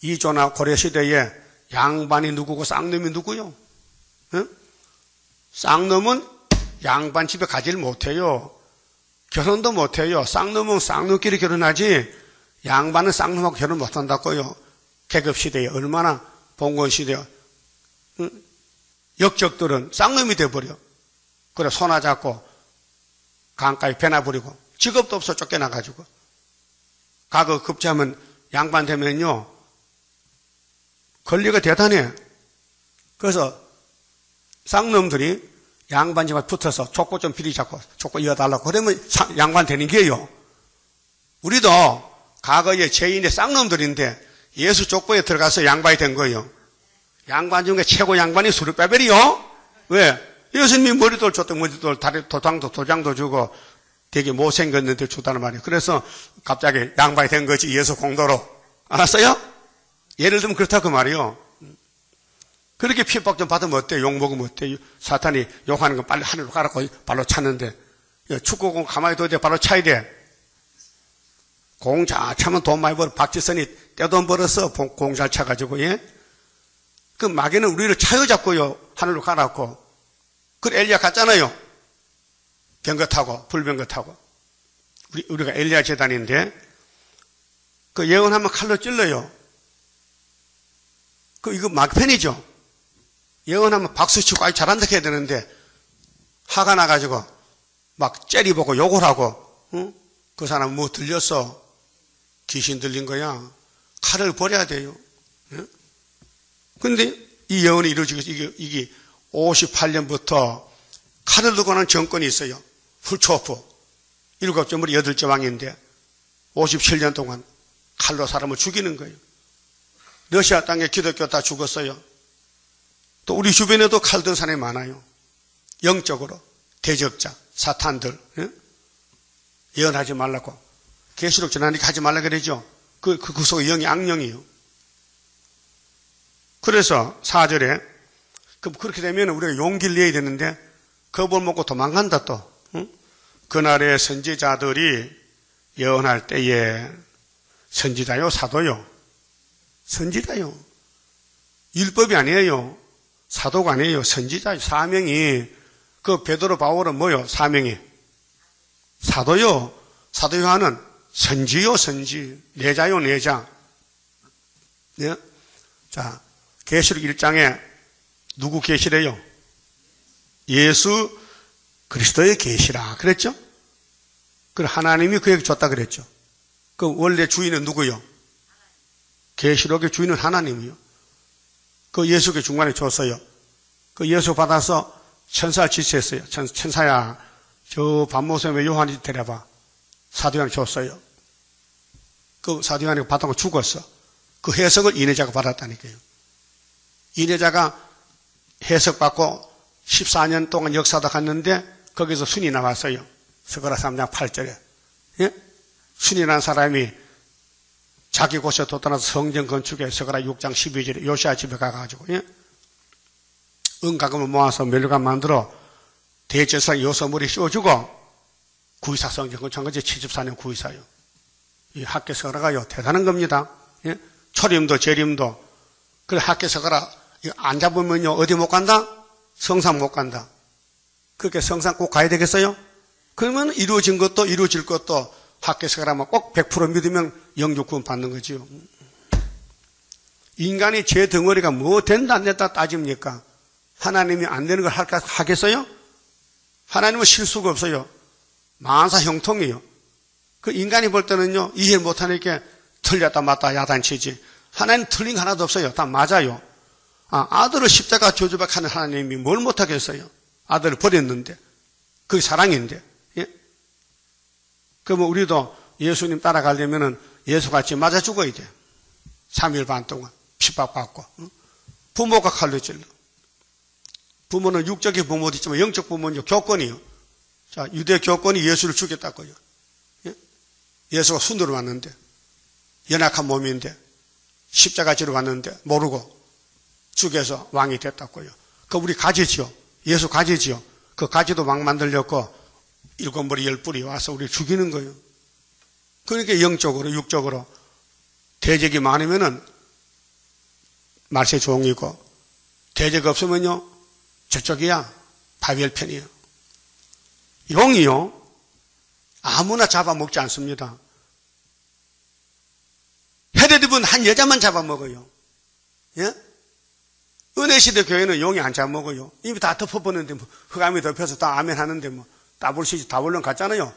A: 이조나 고려 시대에 양반이 누구고 쌍놈이 누구요? 응? 쌍놈은 양반 집에 가지를 못해요. 결혼도 못해요. 쌍놈은 쌍놈끼리 결혼하지 양반은 쌍놈하고 결혼 못한다고요. 계급시대에 얼마나 봉건시대에 응? 역적들은 쌍놈이 돼버려. 그래 손아 잡고 강가에 배나 부리고 직업도 없어 쫓겨나가지고 과거 급제하면 양반 되면요 권리가 대단해. 그래서 쌍놈들이 양반 집에 붙어서 족보 좀 비리 잡고 족보 이어달라고 그러면 양반 되는 게요. 우리도 과거에 죄인의 쌍놈들인데 예수 족보에 들어가서 양반이 된 거예요. 양반 중에 최고 양반이 수르바벨이요. 왜? 예수님이 머리돌 줬다 머리돌 다리 도장도 주고 되게 못생겼는데 주다는 말이에요. 그래서 갑자기 양반이 된 거지 예수 공도로. 알았어요? 예를 들면 그렇다고 말이에요. 그렇게 핍박 좀 받으면 어때요? 욕 먹으면 어때요? 사탄이 욕하는 건 빨리 하늘로 가라고 발로 찼는데 축구공 가만히 둬야 돼. 발로 차야 돼. 공 잘 차면 돈 많이 벌어. 박지선이 떼돈 벌어서 공 잘 차가지고 예? 그 마귀는 우리를 차여 잡고요. 하늘로 가라고. 그래 엘리야 갔잖아요. 병거 타고 불병거 타고. 우리가 엘리야 재단인데 그 예언하면 칼로 찔러요. 이거 마귀편이죠. 예언하면 박수 치고 아주 잘한다 해야 되는데 화가 나가지고 막 째려보고 욕을 하고 응? 그 사람 뭐 들렸어? 귀신 들린 거야. 칼을 버려야 돼요. 그런데 이 예언이 이루어지고 이게 58년부터 칼을 들고 하는 정권이 있어요. 훌초프 7점 머리 8점 왕인데 57년 동안 칼로 사람을 죽이는 거예요. 러시아 땅에 기독교 다 죽었어요. 또 우리 주변에도 칼 든 사람이 많아요. 영적으로 대적자 사탄들 예언하지 말라고 계시록 전하니까 하지 말라 그러죠. 그 속에 영이 악령이에요. 그래서 4절에 그렇게 되면 우리가 용기를 내야 되는데 겁을 먹고 도망간다 또. 그날의 선지자들이 예언할 때에 선지자요 사도요? 선지자요. 율법이 아니에요. 사도가 아니에요. 선지자요. 사명이 그 베드로 바울은 뭐요? 사명이 사도요. 사도 요한은 선지요 선지. 내자요 내자. 네? 자 계시록 1장에 누구 계시래요? 예수 그리스도의 계시라 그랬죠? 그 하나님이 그에게 줬다 그랬죠. 그 원래 주인은 누구요? 계시록의 주인은 하나님이요. 그 예수께 중간에 줬어요. 그 예수 받아서 천사를 지시했어요. 천사야 저 밤모섬에 요한이 데려봐. 사도 요한이 줬어요. 그 사도 요한이 받아고 죽었어. 그 해석을 인회자가 받았다니까요. 인회자가 해석받고 14년 동안 역사도 갔는데 거기서 순이 나왔어요. 스가랴 3장 8절에. 예? 순이라는 사람이 자기 곳에 돋아나서 성전 건축에 스가랴 6장 12절에 요시야 집에 가가지고 예? 은가금을 모아서 멸류관 만들어 대제사장 요소물이 씌워주고 구이사 성전 건축한 거지. 74년 구이사요. 이 학계 스가랴가요 대단한 겁니다. 예? 초림도 재림도. 그래 학계 스가랴 안 잡으면요 어디 못 간다? 성상 못 간다. 그렇게 성상 꼭 가야 되겠어요? 그러면 이루어진 것도 이루어질 것도 학계 스가랴만 꼭 100% 믿으면 영육 구원 받는 거지요. 인간이 제 덩어리가 뭐 된다 안 된다 따집니까? 하나님이 안 되는 걸 하겠어요? 하나님은 실수가 없어요. 만사 형통이에요. 그 인간이 볼 때는요 이해 못하니까 틀렸다 맞다 야단치지. 하나님 틀린 거 하나도 없어요. 다 맞아요. 아들을 십자가 저주박하는 하나님이 뭘 못하겠어요? 아들을 버렸는데 그게 사랑인데. 예? 그러면 우리도 예수님 따라가려면 예수같이 맞아 죽어야 돼. 3일 반 동안. 핍박받고, 부모가 칼로 찔러. 부모는 육적인 부모도 있지만 영적 부모는 교권이요. 자, 유대 교권이 예수를 죽였다고요. 예수가 순으로 왔는데, 연약한 몸인데, 십자가 지러 왔는데, 모르고 죽여서 왕이 됐다고요. 그 우리 가지지요. 예수 가지지요. 그 가지도 막 만들렸고, 7머리 10뿔이 와서 우리 죽이는 거예요. 그러니까 영적으로, 육적으로, 대적이 많으면은, 말세 종이고, 대적 없으면요, 저쪽이야, 바벨 편이에요. 용이요, 아무나 잡아먹지 않습니다. 헤롯은 한 여자만 잡아먹어요. 예? 은혜시대 교회는 용이 안 잡아먹어요. 이미 다 덮어버렸는데, 뭐, 흑암이 덮여서 다 아멘 하는데, 뭐, WCG, 다블론 갔잖아요.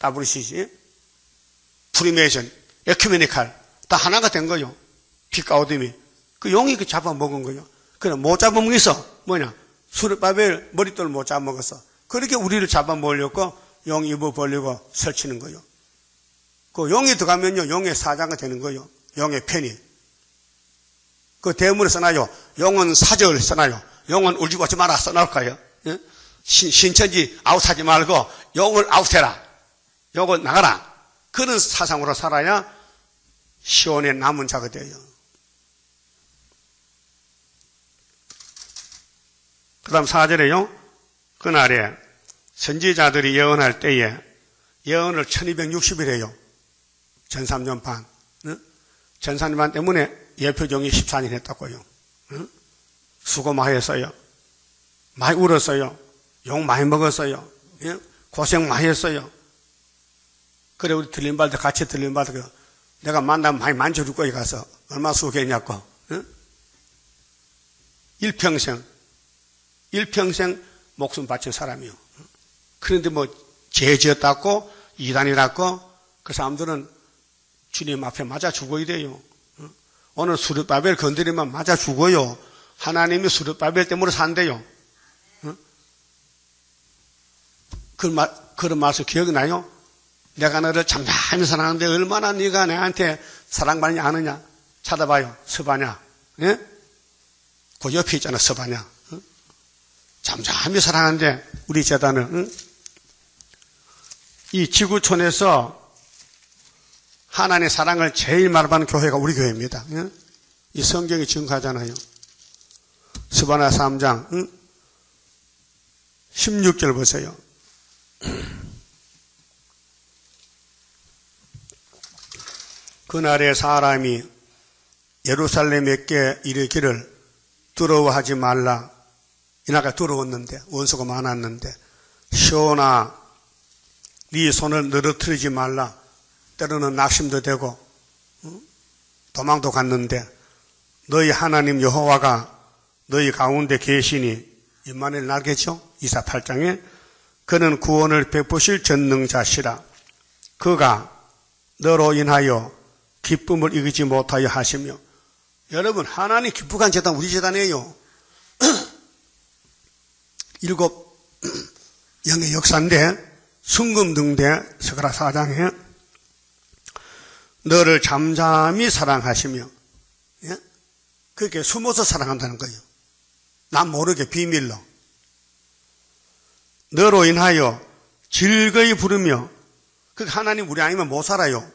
A: WCG. 프리메이션, 에큐메니칼, 다 하나가 된 거예요. 빛과 어둠이. 그 용이 그 잡아먹은 거예요. 그럼 못 잡아먹어서, 뭐냐, 수르바벨 머릿돌 못 잡아먹었어. 그렇게 우리를 잡아먹으려고 용 입어 벌리고 설치는 거예요. 그 용이 들어가면요, 용의 사자가 되는 거예요. 용의 편이. 그 대문에 써놔요. 용은 사절 써놔요. 용은 울지 오지 마라 써놓을까요? 예? 신천지 아웃하지 말고 용을 아웃해라. 용을 나가라. 그런 사상으로 살아야 시온의 남은 자가 돼요. 그 다음 4절에요. 그날에 선지자들이 예언할 때에 예언을 1260일 해요. 전 3년 반. 전 3년 반 때문에 예표종이 14년 했다고요. 수고 많이 했어요. 많이 울었어요. 욕 많이 먹었어요. 고생 많이 했어요. 그래, 우리 들림발도 같이 들림발도 내가 만나면 많이 만져줄 거기 가서 얼마나 수고했냐고. 일평생 목숨 바친 사람이요. 그런데 뭐 죄 지었다고 이단이라고 그 사람들은 주님 앞에 맞아 죽어야 돼요. 오늘 수르바벨 건드리면 맞아 죽어요. 하나님이 수르바벨 때문에 산대요. 그런 말씀 기억나요? 내가 너를 잠잠히 사랑하는데 얼마나 네가 내한테 사랑받는지 아느냐? 찾아봐요. 서바냐? 예? 그 옆에 있잖아, 서바냐? 잠잠히 사랑하는데 우리 재단은 이 지구촌에서 하나님의 사랑을 제일 말하는 교회가 우리 교회입니다. 이 성경이 증거하잖아요. 스바나 3장 16절 보세요. 그날에 사람이 예루살렘에게 이르기를 두려워하지 말라. 이나가 두려웠는데 원수가 많았는데 시온아 네 손을 늘어뜨리지 말라. 때로는 낙심도 되고 도망도 갔는데 너희 하나님 여호와가 너희 가운데 계시니 임마누엘 알겠죠? 이사 8장에 그는 구원을 베푸실 전능자시라. 그가 너로 인하여 기쁨을 이기지 못하여 하시며. 여러분, 하나님 기쁘간 재단 우리 재단이에요. 7 영의 역사인데 순금등대 스가랴 4장에 너를 잠잠히 사랑하시며, 예? 그렇게 숨어서 사랑한다는 거예요. 난 모르게 비밀로. 너로 인하여 즐거이 부르며. 그 하나님 우리 아니면 못 살아요.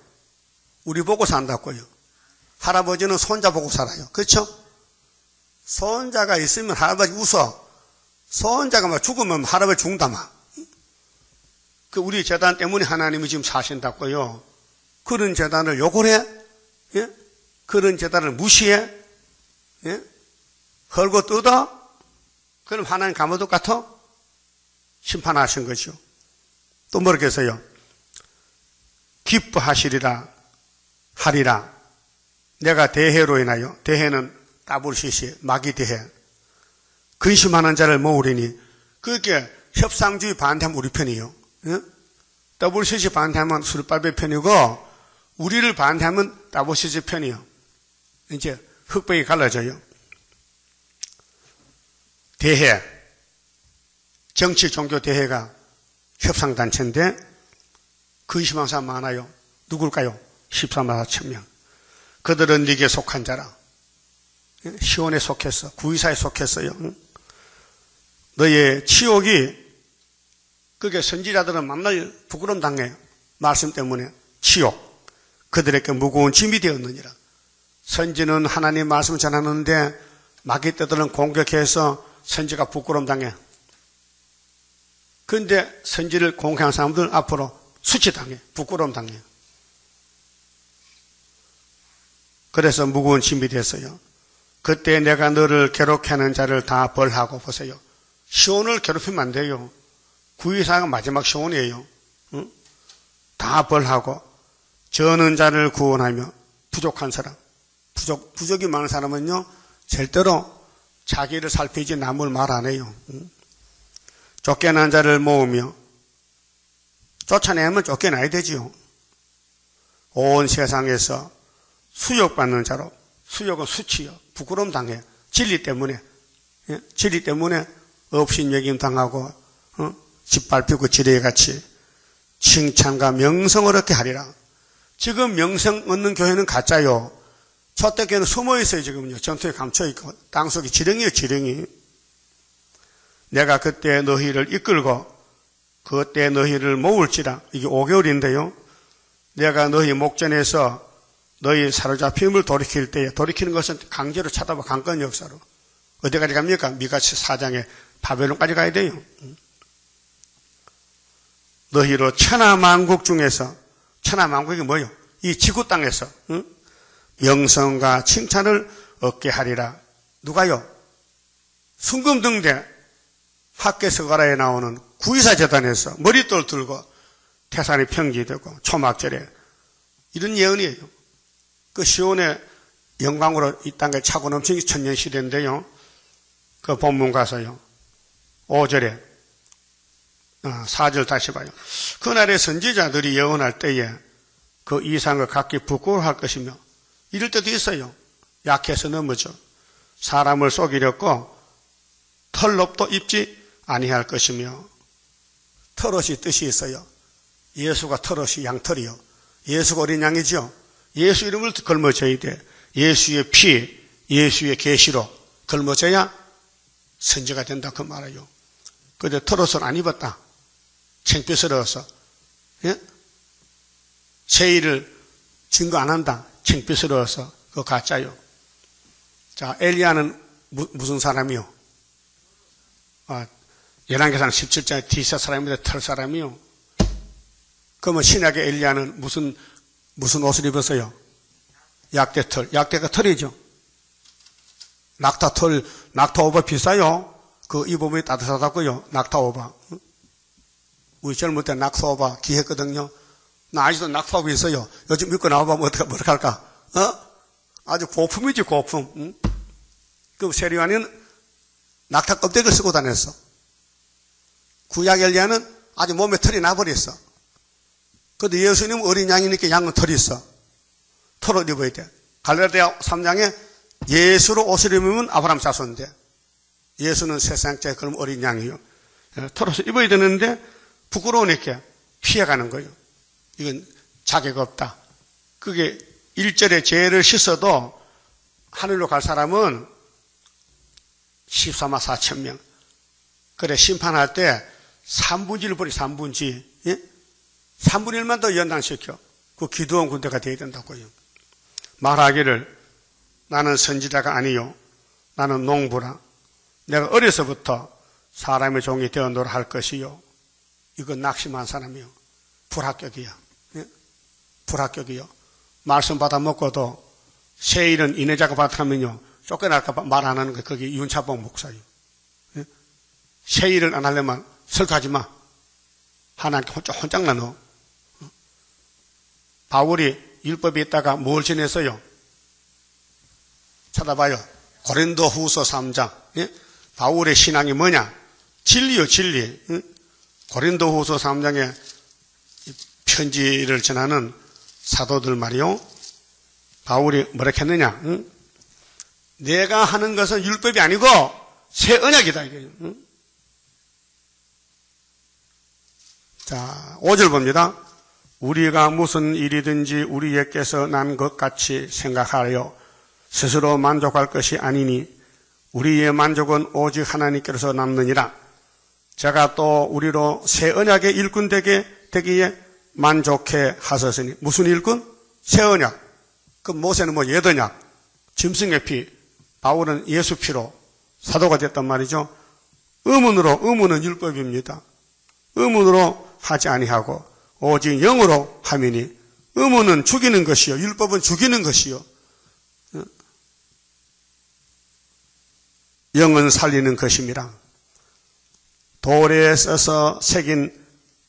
A: 우리 보고 산다고요. 할아버지는 손자 보고 살아요. 그렇죠? 손자가 있으면 할아버지 웃어. 손자가 막 죽으면 할아버지 죽는다 막. 그 우리 재단 때문에 하나님이 지금 사신다고요. 그런 재단을 욕을 해? 예? 그런 재단을 무시해? 예? 헐고 뜯어? 그럼 하나님 감옥 같아? 심판하신 거죠. 또 뭐라겠어요? 기뻐하시리라 하리라. 내가 대해로 인하여, 대해는 WCC 마귀 대해, 근심하는 자를 모으리니. 그렇게 협상주의 반대하면 우리 편이에요. 예? WCC 반대하면 수르바벨 편이고 우리를 반대하면 WCC 편이에요. 이제 흑백이 갈라져요. 대해, 정치 종교 대해가 협상단체인데 근심한 사람 많아요. 누굴까요? 14만 4천 명. 그들은 네게 속한 자라. 시온에 속했어. 구의사에 속했어요. 너의 치욕이, 그게 선지자들은 만날 부끄러움 당해요. 말씀 때문에. 치욕. 그들에게 무거운 짐이 되었느니라. 선지는 하나님 말씀을 전하는데 마귀떼들은 공격해서 선지가 부끄러움 당해. 그런데 선지를 공격한 사람들 앞으로 수치당해. 부끄러움 당해. 그래서 무거운 짐이 됐어요. 그때 내가 너를 괴롭게 하는 자를 다 벌하고, 보세요. 시온을 괴롭히면 안 돼요. 구의사가 마지막 시온이에요. 응? 다 벌하고 저는 자를 구원하며, 부족한 사람, 부족이 많은 사람은요 절대로 자기를 살피지 남을 말 안 해요. 응? 쫓겨난 자를 모으며, 쫓아내면 쫓겨나야 되지요. 온 세상에서 수욕받는 자로, 수욕은 수치요. 부끄러움 당해요. 진리 때문에. 예? 진리 때문에 업신여김 당하고, 짓밟히고 지뢰같이 칭찬과 명성을 얻게 하리라. 지금 명성 얻는 교회는 가짜요. 초대교회는 숨어 있어요. 지금요. 전투에 감춰 있고 땅속에 지렁이에요. 지렁이. 내가 그때 너희를 이끌고 그때 너희를 모을지라. 이게 5개월인데요. 내가 너희 목전에서 너희 사로잡힘을 돌이킬 때에, 돌이키는 것은 강제로 찾아봐. 강권 역사로. 어디까지 갑니까? 미가시 4장에 바벨론까지 가야 돼요. 너희로 천하만국 중에서, 천하만국이 뭐예요? 이 지구 땅에서 명성과 칭찬을 얻게 하리라. 누가요? 순금등대 학계서가라에 나오는 구의사 재단에서 머릿돌 들고 태산이 평지되고 초막절에, 이런 예언이에요. 그 시온의 영광으로 이 땅에 차고 넘치는 천년시대인데요. 그 본문 가서요. 5절에 4절 다시 봐요. 그날의 선지자들이 예언할 때에 그 이상을 각기 부끄러워할 것이며, 이럴 때도 있어요. 약해서 넘어져 사람을 속이려고 털롭도 입지 아니할 것이며. 털옷이 뜻이 있어요. 예수가 털옷이 양털이요. 예수가 어린 양이죠. 예수 이름을 걸머져야 돼. 예수의 피, 예수의 계시로 걸머져야 선지가 된다 그 말이에요. 그런데 털옷을 안 입었다. 창피스러워서. 예? 세일을 증거 안 한다. 창피스러워서. 그거 가짜요. 자, 엘리야는 무슨 사람이요? 열왕기상 17장에 디사 사람인데 털 사람이요. 그러면 신약의 엘리야는 무슨 옷을 입었어요? 약대털. 약대가 털이죠. 낙타오버 비싸요. 그 입으면 따뜻하다고요. 낙타오버. 우리 젊을 때 낙타오버 귀했거든요. 나 아직도 낙타오버 있어요. 요즘 입고 나와보면 어떻게 할까? 아주 고품이지, 고품. 응? 그 세리완이는 낙타 껍데기를 쓰고 다녔어. 구약 엘리야는 아주 몸에 털이 나버렸어. 그런데 예수님은 어린 양이니까 양은 털이 있어. 털옷 입어야 돼. 갈라디아 3장에 예수로 옷을 입으면 아브라함 자손인데, 예수는 세상째 그럼 어린 양이요. 털옷을 입어야 되는데 부끄러우니까 피해가는 거예요. 이건 자격 없다. 그게 1절에 죄를 씻어도 하늘로 갈 사람은 14만 4천 명. 그래, 심판할 때 3분지를 버리, 3분지. 예? 3분의 1만 더 연단시켜. 그 기도원 군대가 되어야 된다고요. 말하기를 나는 선지자가 아니요. 나는 농부라. 내가 어려서부터 사람의 종이 되어노라 할 것이요. 이건 낙심한 사람이요. 불합격이야. 예? 불합격이요. 말씀 받아먹고도 세일은 인해자가 받아면요. 쫓겨날까봐 말 안 하는 거, 거기 윤차봉 목사요. 예? 세일을 안 하려면 설교하지 마. 하나님께 혼짝나 너. 바울이 율법에 있다가 뭘 지냈어요? 찾아봐요. 고린도 후서 3장. 예? 바울의 신앙이 뭐냐? 진리요, 진리. 예? 고린도 후서 3장에 편지를 전하는 사도들 말이요. 바울이 뭐라 했느냐? 응? 내가 하는 것은 율법이 아니고 새 언약이다. 이게. 응? 자, 5절 봅니다. 우리가 무슨 일이든지 우리에게서 난 것 같이 생각하여 스스로 만족할 것이 아니니 우리의 만족은 오직 하나님께로서 남느니라. 제가 또 우리로 새 언약의 일꾼 되기에 만족해 하셨으니. 무슨 일꾼? 새 언약. 그 모세는 옛 언약, 짐승의 피, 바울은 예수 피로 사도가 됐단 말이죠. 의문은 율법입니다. 의문으로 하지 아니하고 오직 영으로 함이니. 의문은 죽이는 것이요, 율법은 죽이는 것이요, 영은 살리는 것입니다. 돌에 써서 새긴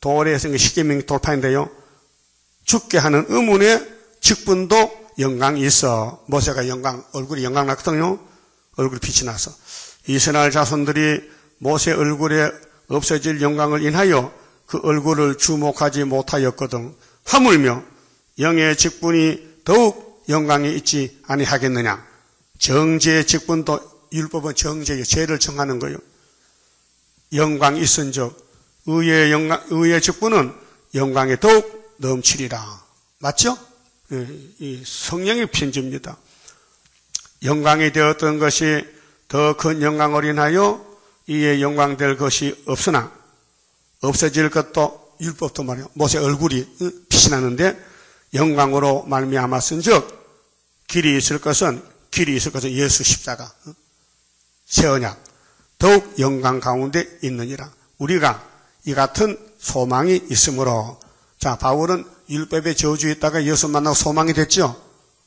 A: 돌에 생긴 십계명 돌파인데요. 죽게 하는 의문의 직분도 영광이 있어. 모세가 얼굴이 영광 났거든요. 얼굴이 빛이 나서. 이스라엘 자손들이 모세 얼굴에 없어질 영광을 인하여 그 얼굴을 주목하지 못하였거든. 하물며 영의 직분이 더욱 영광이 있지 아니하겠느냐. 정죄의 직분도, 율법은 정죄예요. 죄를 정하는 거예요. 영광이 있은즉 의의 직분은 영광에 더욱 넘치리라. 맞죠? 이 성령의 편지입니다. 영광이 되었던 것이 더 큰 영광을 인하여 이에 영광될 것이 없으나 없어질 것도, 율법도 말이에요. 모세 얼굴이 빛이 나는데 영광으로 말미암았은즉 길이 있을 것은 예수 십자가, 새 언약, 더욱 영광 가운데 있느니라. 우리가 이 같은 소망이 있으므로. 자, 바울은 율법의 저주에 있다가 예수 만나고 소망이 됐죠.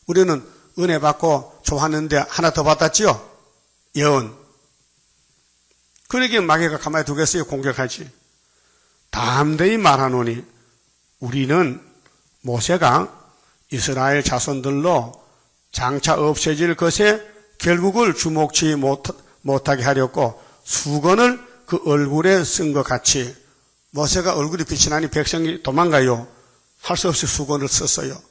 A: 우리는 은혜 받고 좋았는데 하나 더 받았죠. 예언. 그러기에 마귀가 가만히 두겠어요? 공격하지. 담대히 말하노니 우리는 모세가 이스라엘 자손들로 장차 없어질 것에 결국을 주목치 못하게 하려고 수건을 그 얼굴에 쓴 것 같이. 모세가 얼굴이 빛이 나니 백성이 도망가요. 할 수 없이 수건을 썼어요.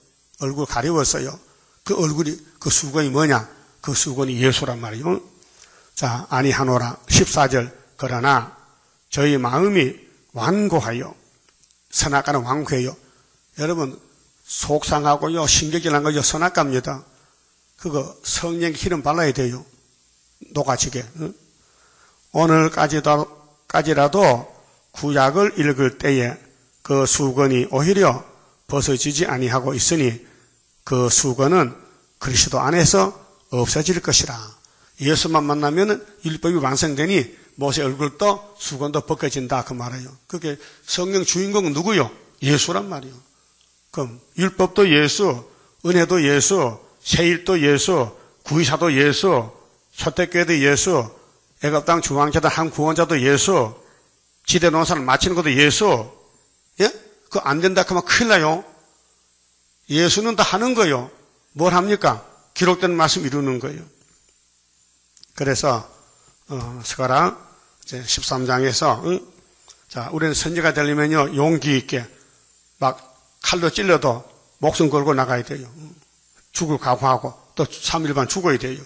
A: 얼굴 가리웠어요. 그 수건이 뭐냐? 그 수건이 예수란 말이요. 자, 아니하노라. 14절. 그러나 저희 마음이 완고하여. 선악과는 완고해요. 여러분, 속상하고요, 신경질난 거요, 선악과입니다. 그거 성령 기름 발라야 돼요. 녹아지게. 오늘까지라도 구약을 읽을 때에 그 수건이 오히려 벗어지지 아니하고 있으니 그 수건은 그리스도 안에서 없어질 것이라. 예수만 만나면 율법이 완성되니 모세 얼굴도 수건도 벗겨진다 그 말이에요. 그게 성령 주인공은 누구요? 예수란 말이에요. 그럼 율법도 예수, 은혜도 예수, 세일도 예수, 구의사도 예수, 초대교회도 예수, 애굽 땅 중앙재단 한 구원자도 예수, 지대 농사를 마치는 것도 예수. 예? 그거 안 된다 하면 큰일 나요. 예수는 다 하는 거예요. 뭘 합니까? 기록된 말씀 이루는 거예요. 그래서 스가랴 13장에서 자, 우리는 선지가 되려면요, 용기 있게 막 칼로 찔러도 목숨 걸고 나가야 돼요. 죽을 각오하고 또 3일 반 죽어야 돼요.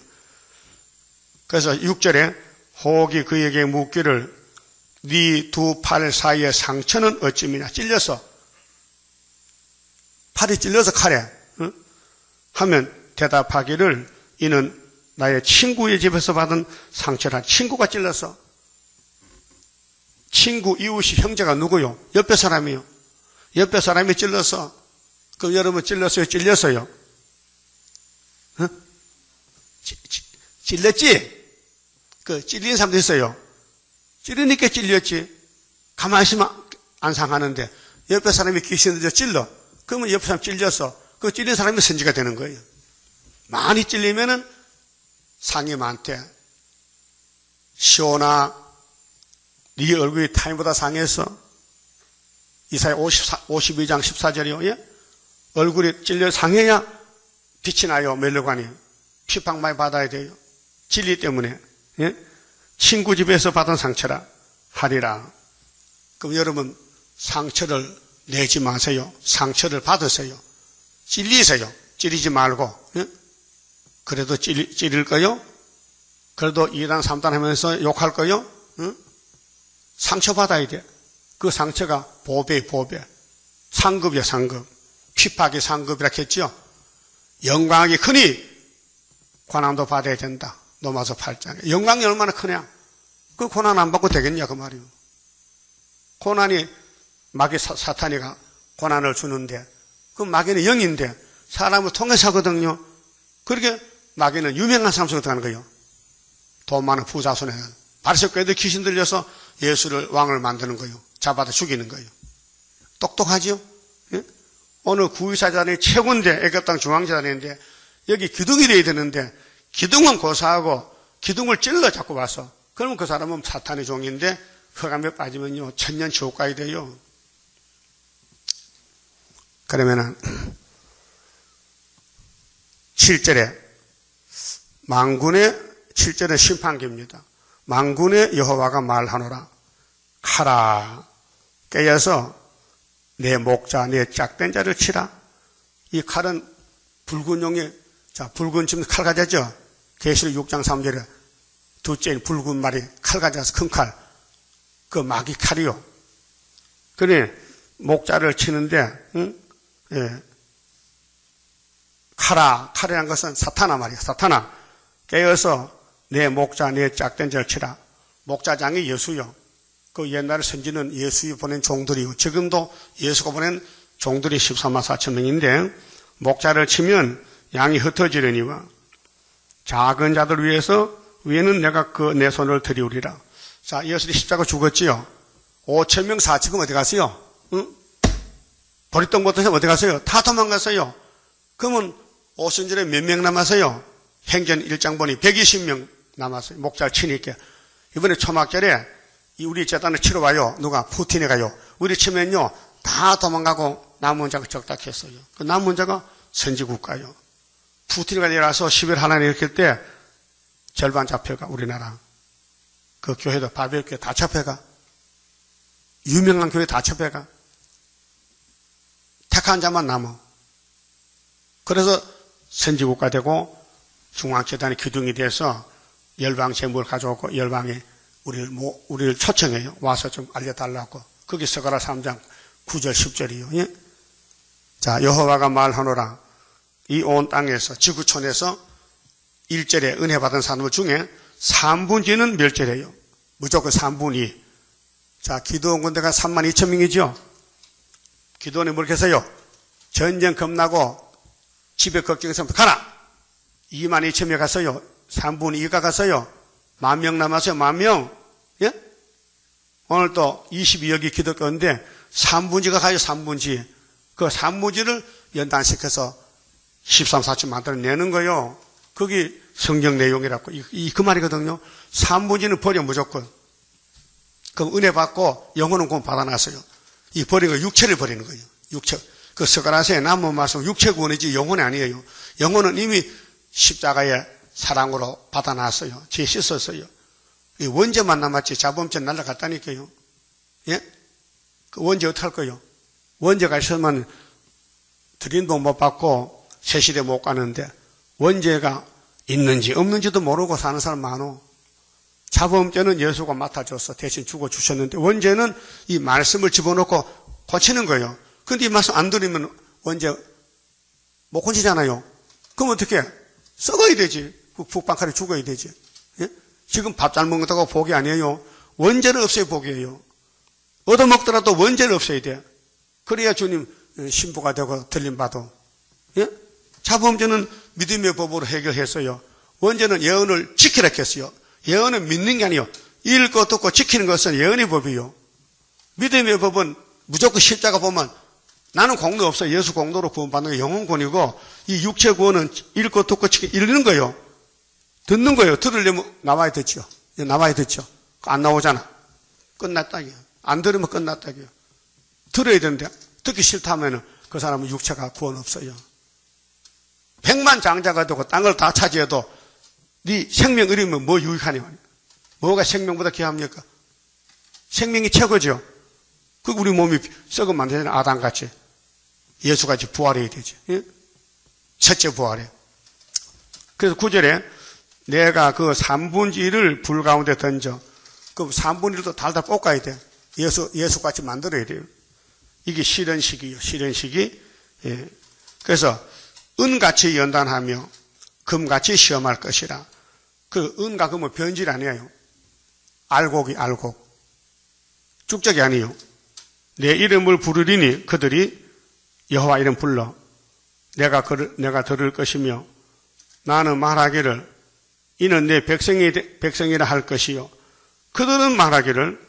A: 그래서 6절에 혹이 그에게 묻기를 네 두 팔 사이의 상처는 어찌미냐. 찔려서, 팔이 찔려서 칼에 하면 대답하기를 이는 나의 친구의 집에서 받은 상처라. 친구가 찔러서. 친구, 이웃이, 형제가 누구요? 옆에 사람이요. 옆에 사람이 찔러서. 그럼 여러분 찔렀어요? 찔렸어요? 찔렸지? 그 찔린 사람도 있어요. 찔리니까 찔렸지. 가만히 있으면 안 상하는데 옆에 사람이 귀신을 찔러. 그러면 옆에 사람 찔려서 그 찔린 사람이 선지가 되는 거예요. 많이 찔리면은 상이 많대. 시온아, 네 얼굴이 타인보다 상해서. 이사야 52장 14절이요. 예? 얼굴이 찔려 상해야 빛이 나요. 멜로관이. 피팍 많이 받아야 돼요. 진리 때문에. 예? 친구 집에서 받은 상처라 하리라. 그럼 여러분 상처를 내지 마세요. 상처를 받으세요. 찔리세요. 찔리지 말고. 예? 그래도 찔릴 거요? 그래도 2단 3단 하면서 욕할 거요? 예? 상처받아야 돼. 그 상처가 보배. 상급이야, 상급. 핍박이 상급이라 했죠. 영광이 크니 고난도 받아야 된다. 로마서 8장에. 영광이 얼마나 크냐? 그 고난 안 받고 되겠냐 그 말이요. 고난이 마귀 사탄이가 고난을 주는데 그 마귀는 영인데 사람을 통해서 하거든요. 그렇게 마귀는 유명한 사람 속에 들어가는 거예요. 돈 많은 부자 손에는 바리새교회도 귀신 들려서 예수를 왕을 만드는 거예요. 잡아다 죽이는 거예요. 똑똑하죠? 예? 오늘 구의사자단이 최고인데 애굽 땅 중앙재단인데 여기 기둥이 돼야 되는데 기둥은 고사하고 기둥을 찔러 잡고 와서 그러면 그 사람은 사탄의 종인데 흑암에 빠지면요 천년 지옥 가야 돼요. 그러면은 7절에 만군의 7절은 심판기입니다. 만군의 여호와가 말하노라. 카라 깨어서 내 목자 내 짝된 자를 치라. 이 칼은 붉은 용의 붉은 침 칼가자죠. 계시록 6장 3절에 둘째인 붉은 말이 칼가자서 큰 칼. 그 마귀 칼이요. 그래 목자를 치는데 예. 칼이란 것은 사탄아 말이야. 사탄아 깨어서 내 목자 내 짝된 자를 치라. 목자장이 예수요. 그 옛날에 선지는 예수이 보낸 종들이요. 지금도 예수가 보낸 종들이 14만 4천 명인데 목자를 치면 양이 흩어지려니와 작은 자들 위에는 내가 내 손을 들이우리라. 자, 예수님이 십자가 죽었지요. 5천 명 4천 명 어디 갔어요? 응? 보리떡 못해서 어디 갔어요? 다 도망갔어요. 그러면 오순절에 몇 명 남았어요? 행전 1장 보니 120명 남았어요. 목자를 치니까. 이번에 초막절에 우리 재단을 치러 와요. 누가? 푸틴이 가요. 우리 치면요 다 도망가고 남은 자가 적닥했어요. 그 남은 자가 선지국가요. 푸틴이가 내려와서 10일 하나님 일으킬 때 절반 잡혀가 우리나라. 그 교회도 바벨 교회 다 잡혀가. 유명한 교회 다 잡혀가. 택한 자만 남아. 그래서 선지국가 되고 중앙재단의 기둥이 돼서 열방 재물을 가져오고 열방에 우리를 초청해요. 와서 좀 알려달라고. 거기 스가랴 3장 9절 10절이요. 예? 자, 여호와가 말하노라. 이 온 땅에서 지구촌에서 1절에 은혜 받은 사람 중에 3분지는 멸절해요. 무조건 3분이. 자, 기도원 군대가 3만 2천 명이죠. 기도원이 뭘 했어요? 전쟁 겁나고 집에 걱정해서 가라. 2만 2천 명 갔어요. 3분의 2가 갔어요. 10,000명 남았어요. 10,000명. 예? 오늘 또 22여기 기독교인데 3분지가 가요. 3분지. 그 3분지를 연단시켜서 13, 14천 만들어내는 거예요. 그게 성경 내용이라고. 그 말이거든요. 3분지는 버려 무조건. 그럼 은혜 받고 영혼은 곧 받아놨어요. 이 버린 거 육체를 버리는 거예요. 육체. 그 스가랴서에 남은 말씀 육체 구원이지 영혼이 아니에요. 영혼은 이미 십자가의 사랑으로 받아놨어요. 죄 씻었어요. 이 원죄만 남았지 자범죄 날라갔다니까요. 예? 그 원죄 어떡할 거예요? 원죄가 있으면 드린 돈 못 받고 새시대 못 가는데 원죄가 있는지 없는지도 모르고 사는 사람 많어. 자범죄는 예수가 맡아줘서 대신 죽어주셨는데 원죄는 이 말씀을 집어넣고 고치는 거예요. 근데 이 말씀 안 들으면 원죄 못 고치잖아요. 그럼 어떻게 해? 썩어야 되지. 북방칼에 죽어야 되지. 예? 지금 밥 잘 먹는다고 복이 아니에요. 원죄는 없어야 복이에요. 얻어먹더라도 원죄는 없어야 돼. 그래야 주님 신부가 되고 들림받아. 예? 자범죄는 믿음의 법으로 해결했어요. 원죄는 예언을 지키라 했어요. 예언은 믿는 게 아니에요. 읽고 듣고 지키는 것은 예언의 법이요. 믿음의 법은 무조건 십자가 보면 나는 공로 없어. 예수 공로로 구원받는 게 영혼권이고 이 육체 구원은 읽고 듣고 읽는 거예요. 듣는 거예요. 들으려면 나와야 되죠. 나와야 되죠. 안 나오잖아. 끝났다. 안 들으면 끝났다. 들어야 되는데 듣기 싫다면 그 사람은 육체가 구원 없어요. 100만 장자가 되고 땅을 다 차지해도 네 생명 잃으면 뭐 유익하냐. 뭐가 생명보다 귀합니까? 생명이 최고죠. 그 우리 몸이 썩으면 안 되잖아요. 아담같이. 예수같이 부활해야 되지. 예? 첫째 부활해. 그래서 9절에 내가 그 3분의 1을 불 가운데 던져. 그 3분의 1도 달달 볶아야 돼. 예수같이 만들어야 돼요. 이게 실현식이요. 실현식이. 예. 그래서 은같이 연단하며 금같이 시험할 것이라. 그 은과 금은 변질 아니에요. 알곡이 알곡. 축적이 아니에요. 내 이름을 부르리니 그들이 여호와 이름 불러 내가 들을 것이며 나는 말하기를 이는 내 백성이라 할 것이요 그들은 말하기를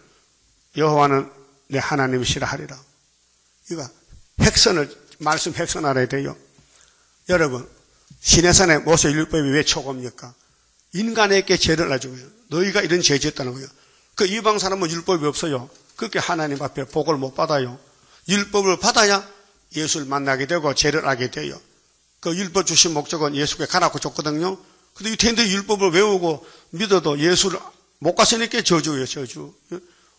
A: 여호와는 내 하나님이시라 하리라. 이거 말씀 획선하려야 돼요. 여러분, 시내산의 모세 율법이 왜 최고입니까? 인간에게 죄를 놔주고요. 너희가 이런 죄 지었다는 거예요. 그 이방 사람은 율법이 없어요. 그렇게 하나님 앞에 복을 못 받아요. 율법을 받아야 예수를 만나게 되고 죄를 알게 돼요. 그 율법 주신 목적은 예수께 가라고 줬거든요. 근데 유태인들이 율법을 외우고 믿어도 예수를 못 갔으니까 저주예요, 저주.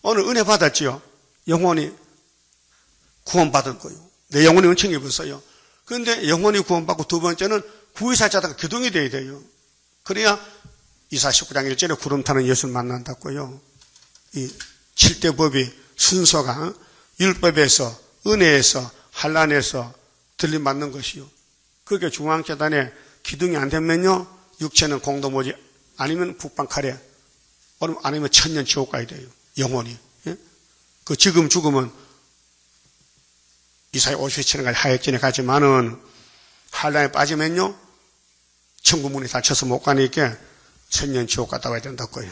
A: 오늘 은혜 받았지요. 영혼이 구원받은 거예요. 내 영혼이 은총 입었어요. 그런데 영혼이 구원받고 두 번째는 구의사자가 기둥이 돼야 돼요. 그래야 이사 19장 1절에 구름 타는 예수를 만난다고요. 이 7대 법이 순서가 율법에서 은혜에서 한란에서 들림받는 것이요. 그게 중앙재단에 기둥이 안 되면요. 육체는 공도모지 아니면 북방칼에 아니면 천년 지옥 가야 돼요. 영혼이. 예? 그 지금 죽으면 이사야 57년까지 하역진에 가지만은 한란에 빠지면요. 천국문이 닫혀서 못 가니까 천년 지옥 갔다 와야 된다고요.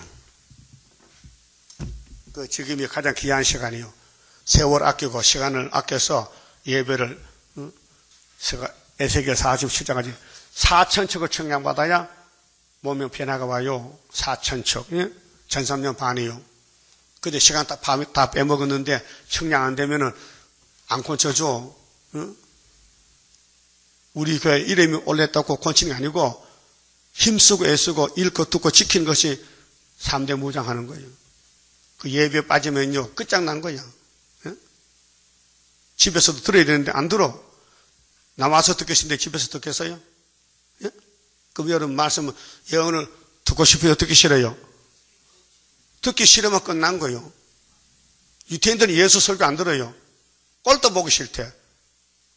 A: 그 지금이 가장 귀한 시간이요. 세월 아끼고 시간을 아껴서 예배를 에스겔 47장까지 4,000척을 청량받아야 몸에 변화가 와요. 4,000척. 예? 1,300년 반이요. 근데 시간 다 빼먹었는데 청량 안 되면은 안 고쳐줘. 응? 우리 교회 이름이 올렸다고 고치는 게 아니고 힘쓰고 애쓰고 읽고 듣고 지키는 것이 3대 무장하는 거예요. 그 예배에 빠지면요. 끝장난 거야. 예? 집에서도 들어야 되는데 안 들어. 나와서 듣겠는데 집에서 듣겠어요? 예? 그럼 여러분 말씀은 예언을 듣고 싶어요? 듣기 싫어요? 듣기 싫으면 끝난 거예요. 유태인들은 예수 설교 안 들어요. 꼴도 보기 싫대.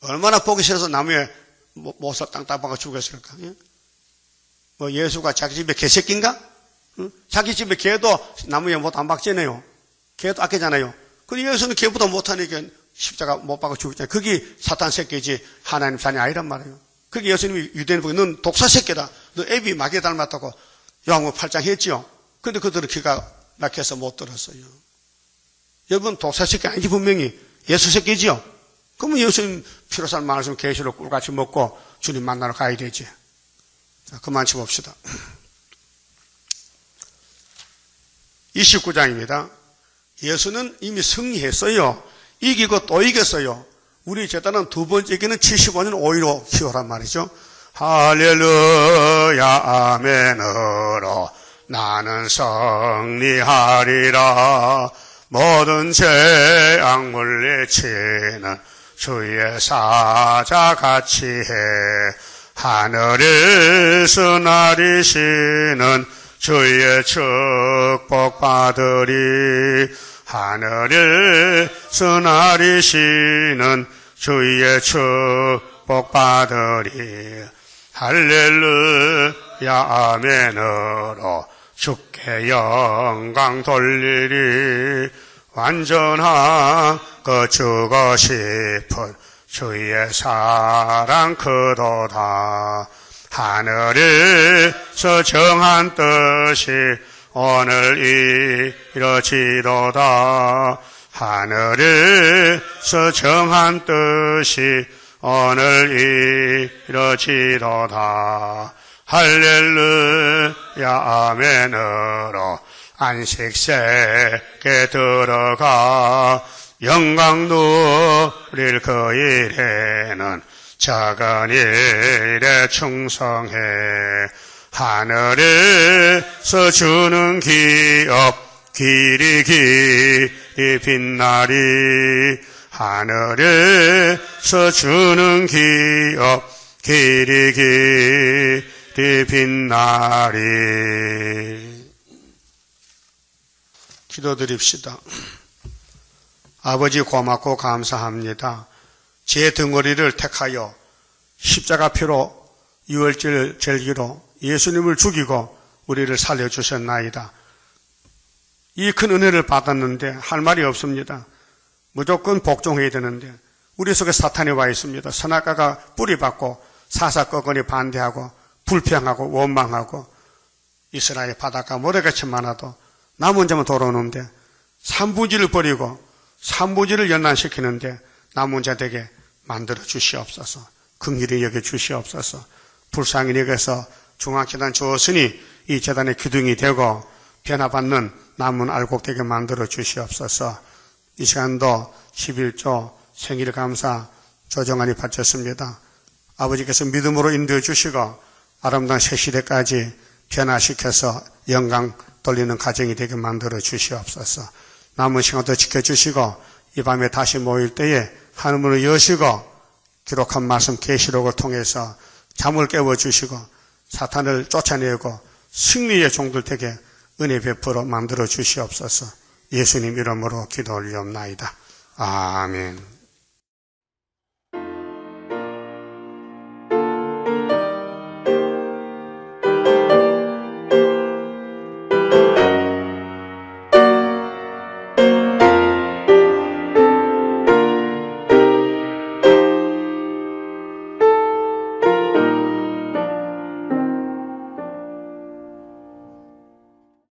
A: 얼마나 보기 싫어서 나무에 못살 땅 따박아 죽였을까? 예? 뭐 예수가 자기 집에 개새끼인가? 응? 자기 집에 개도 나무에 못 안 박잖아요. 개도 아끼잖아요. 근데 예수는 개보다 못하니까 십자가 못 박아 죽였잖아요. 그게 사탄 새끼지 하나님 자녀 아니란 말이에요. 그게 예수님이 유대인 보고 넌 독사 새끼다. 너 애비 마귀 닮았다고 요한복음 8장 했지요. 근데 그들은 귀가 막혀서 못 들었어요. 여러분 독사 새끼 아니지 분명히 예수 새끼지요. 그러면 예수님 피로 산 말씀 계시로 꿀같이 먹고 주님 만나러 가야 되지. 자, 그만 쳐봅시다. 29장입니다. 예수는 이미 승리했어요. 이기고 또 이겼어요. 우리 제단은 두 번째 이기는 75년 5.15 시호란 말이죠. 할렐루야 아멘으로 나는 승리하리라. 모든 죄악 물리치는 주의 사자같이 해. 하늘에서 나리시는 주의 축복 받으리. 하늘에서 나리시는 주의 축복 받으리. 할렐루야 아멘으로 주께 영광 돌리리. 완전한 그 주고 싶은 주의 사랑 크도다. 하늘에서 정한 뜻이 오늘 이루어지도다. 하늘에서 정한 뜻이 오늘 이루어지도다. 할렐루야 아멘으로 안식세에 들어가 영광 누릴 그 일에는 작은 일에 충성해. 하늘에서 주는 기업 길이 빛나리. 하늘에서 주는 기업 길이 빛나리. 기도드립시다. 아버지 고맙고 감사합니다. 제 덩어리를 택하여 십자가 피로 유월절 절기로 예수님을 죽이고 우리를 살려주셨나이다. 이 큰 은혜를 받았는데 할 말이 없습니다. 무조건 복종해야 되는데 우리 속에 사탄이 와 있습니다. 선악과가 뿌리받고 사사건건이 반대하고 불평하고 원망하고 이스라엘 바닷가 모래같이 많아도 나 혼자만 돌아오는데 삼부지를 버리고 삼부지를 연단시키는데 나 혼자 되게 만들어 주시옵소서. 긍휼히 여겨 주시옵소서. 불쌍히 여겨서 중앙재단 주었으니 이 재단의 기둥이 되고 변화받는 남은 알곡되게 만들어 주시옵소서. 이 시간도 11조 생일 감사 조정안이 바쳤습니다. 아버지께서 믿음으로 인도해 주시고 아름다운 새 시대까지 변화시켜서 영광 돌리는 가정이 되게 만들어 주시옵소서. 남은 시간도 지켜주시고 이 밤에 다시 모일 때에 하늘문을 여시고 기록한 말씀 계시록을 통해서 잠을 깨워주시고 사탄을 쫓아내고 승리의 종들 되게 은혜 베풀어 만들어 주시옵소서. 예수님 이름으로 기도 올리옵나이다. 아멘.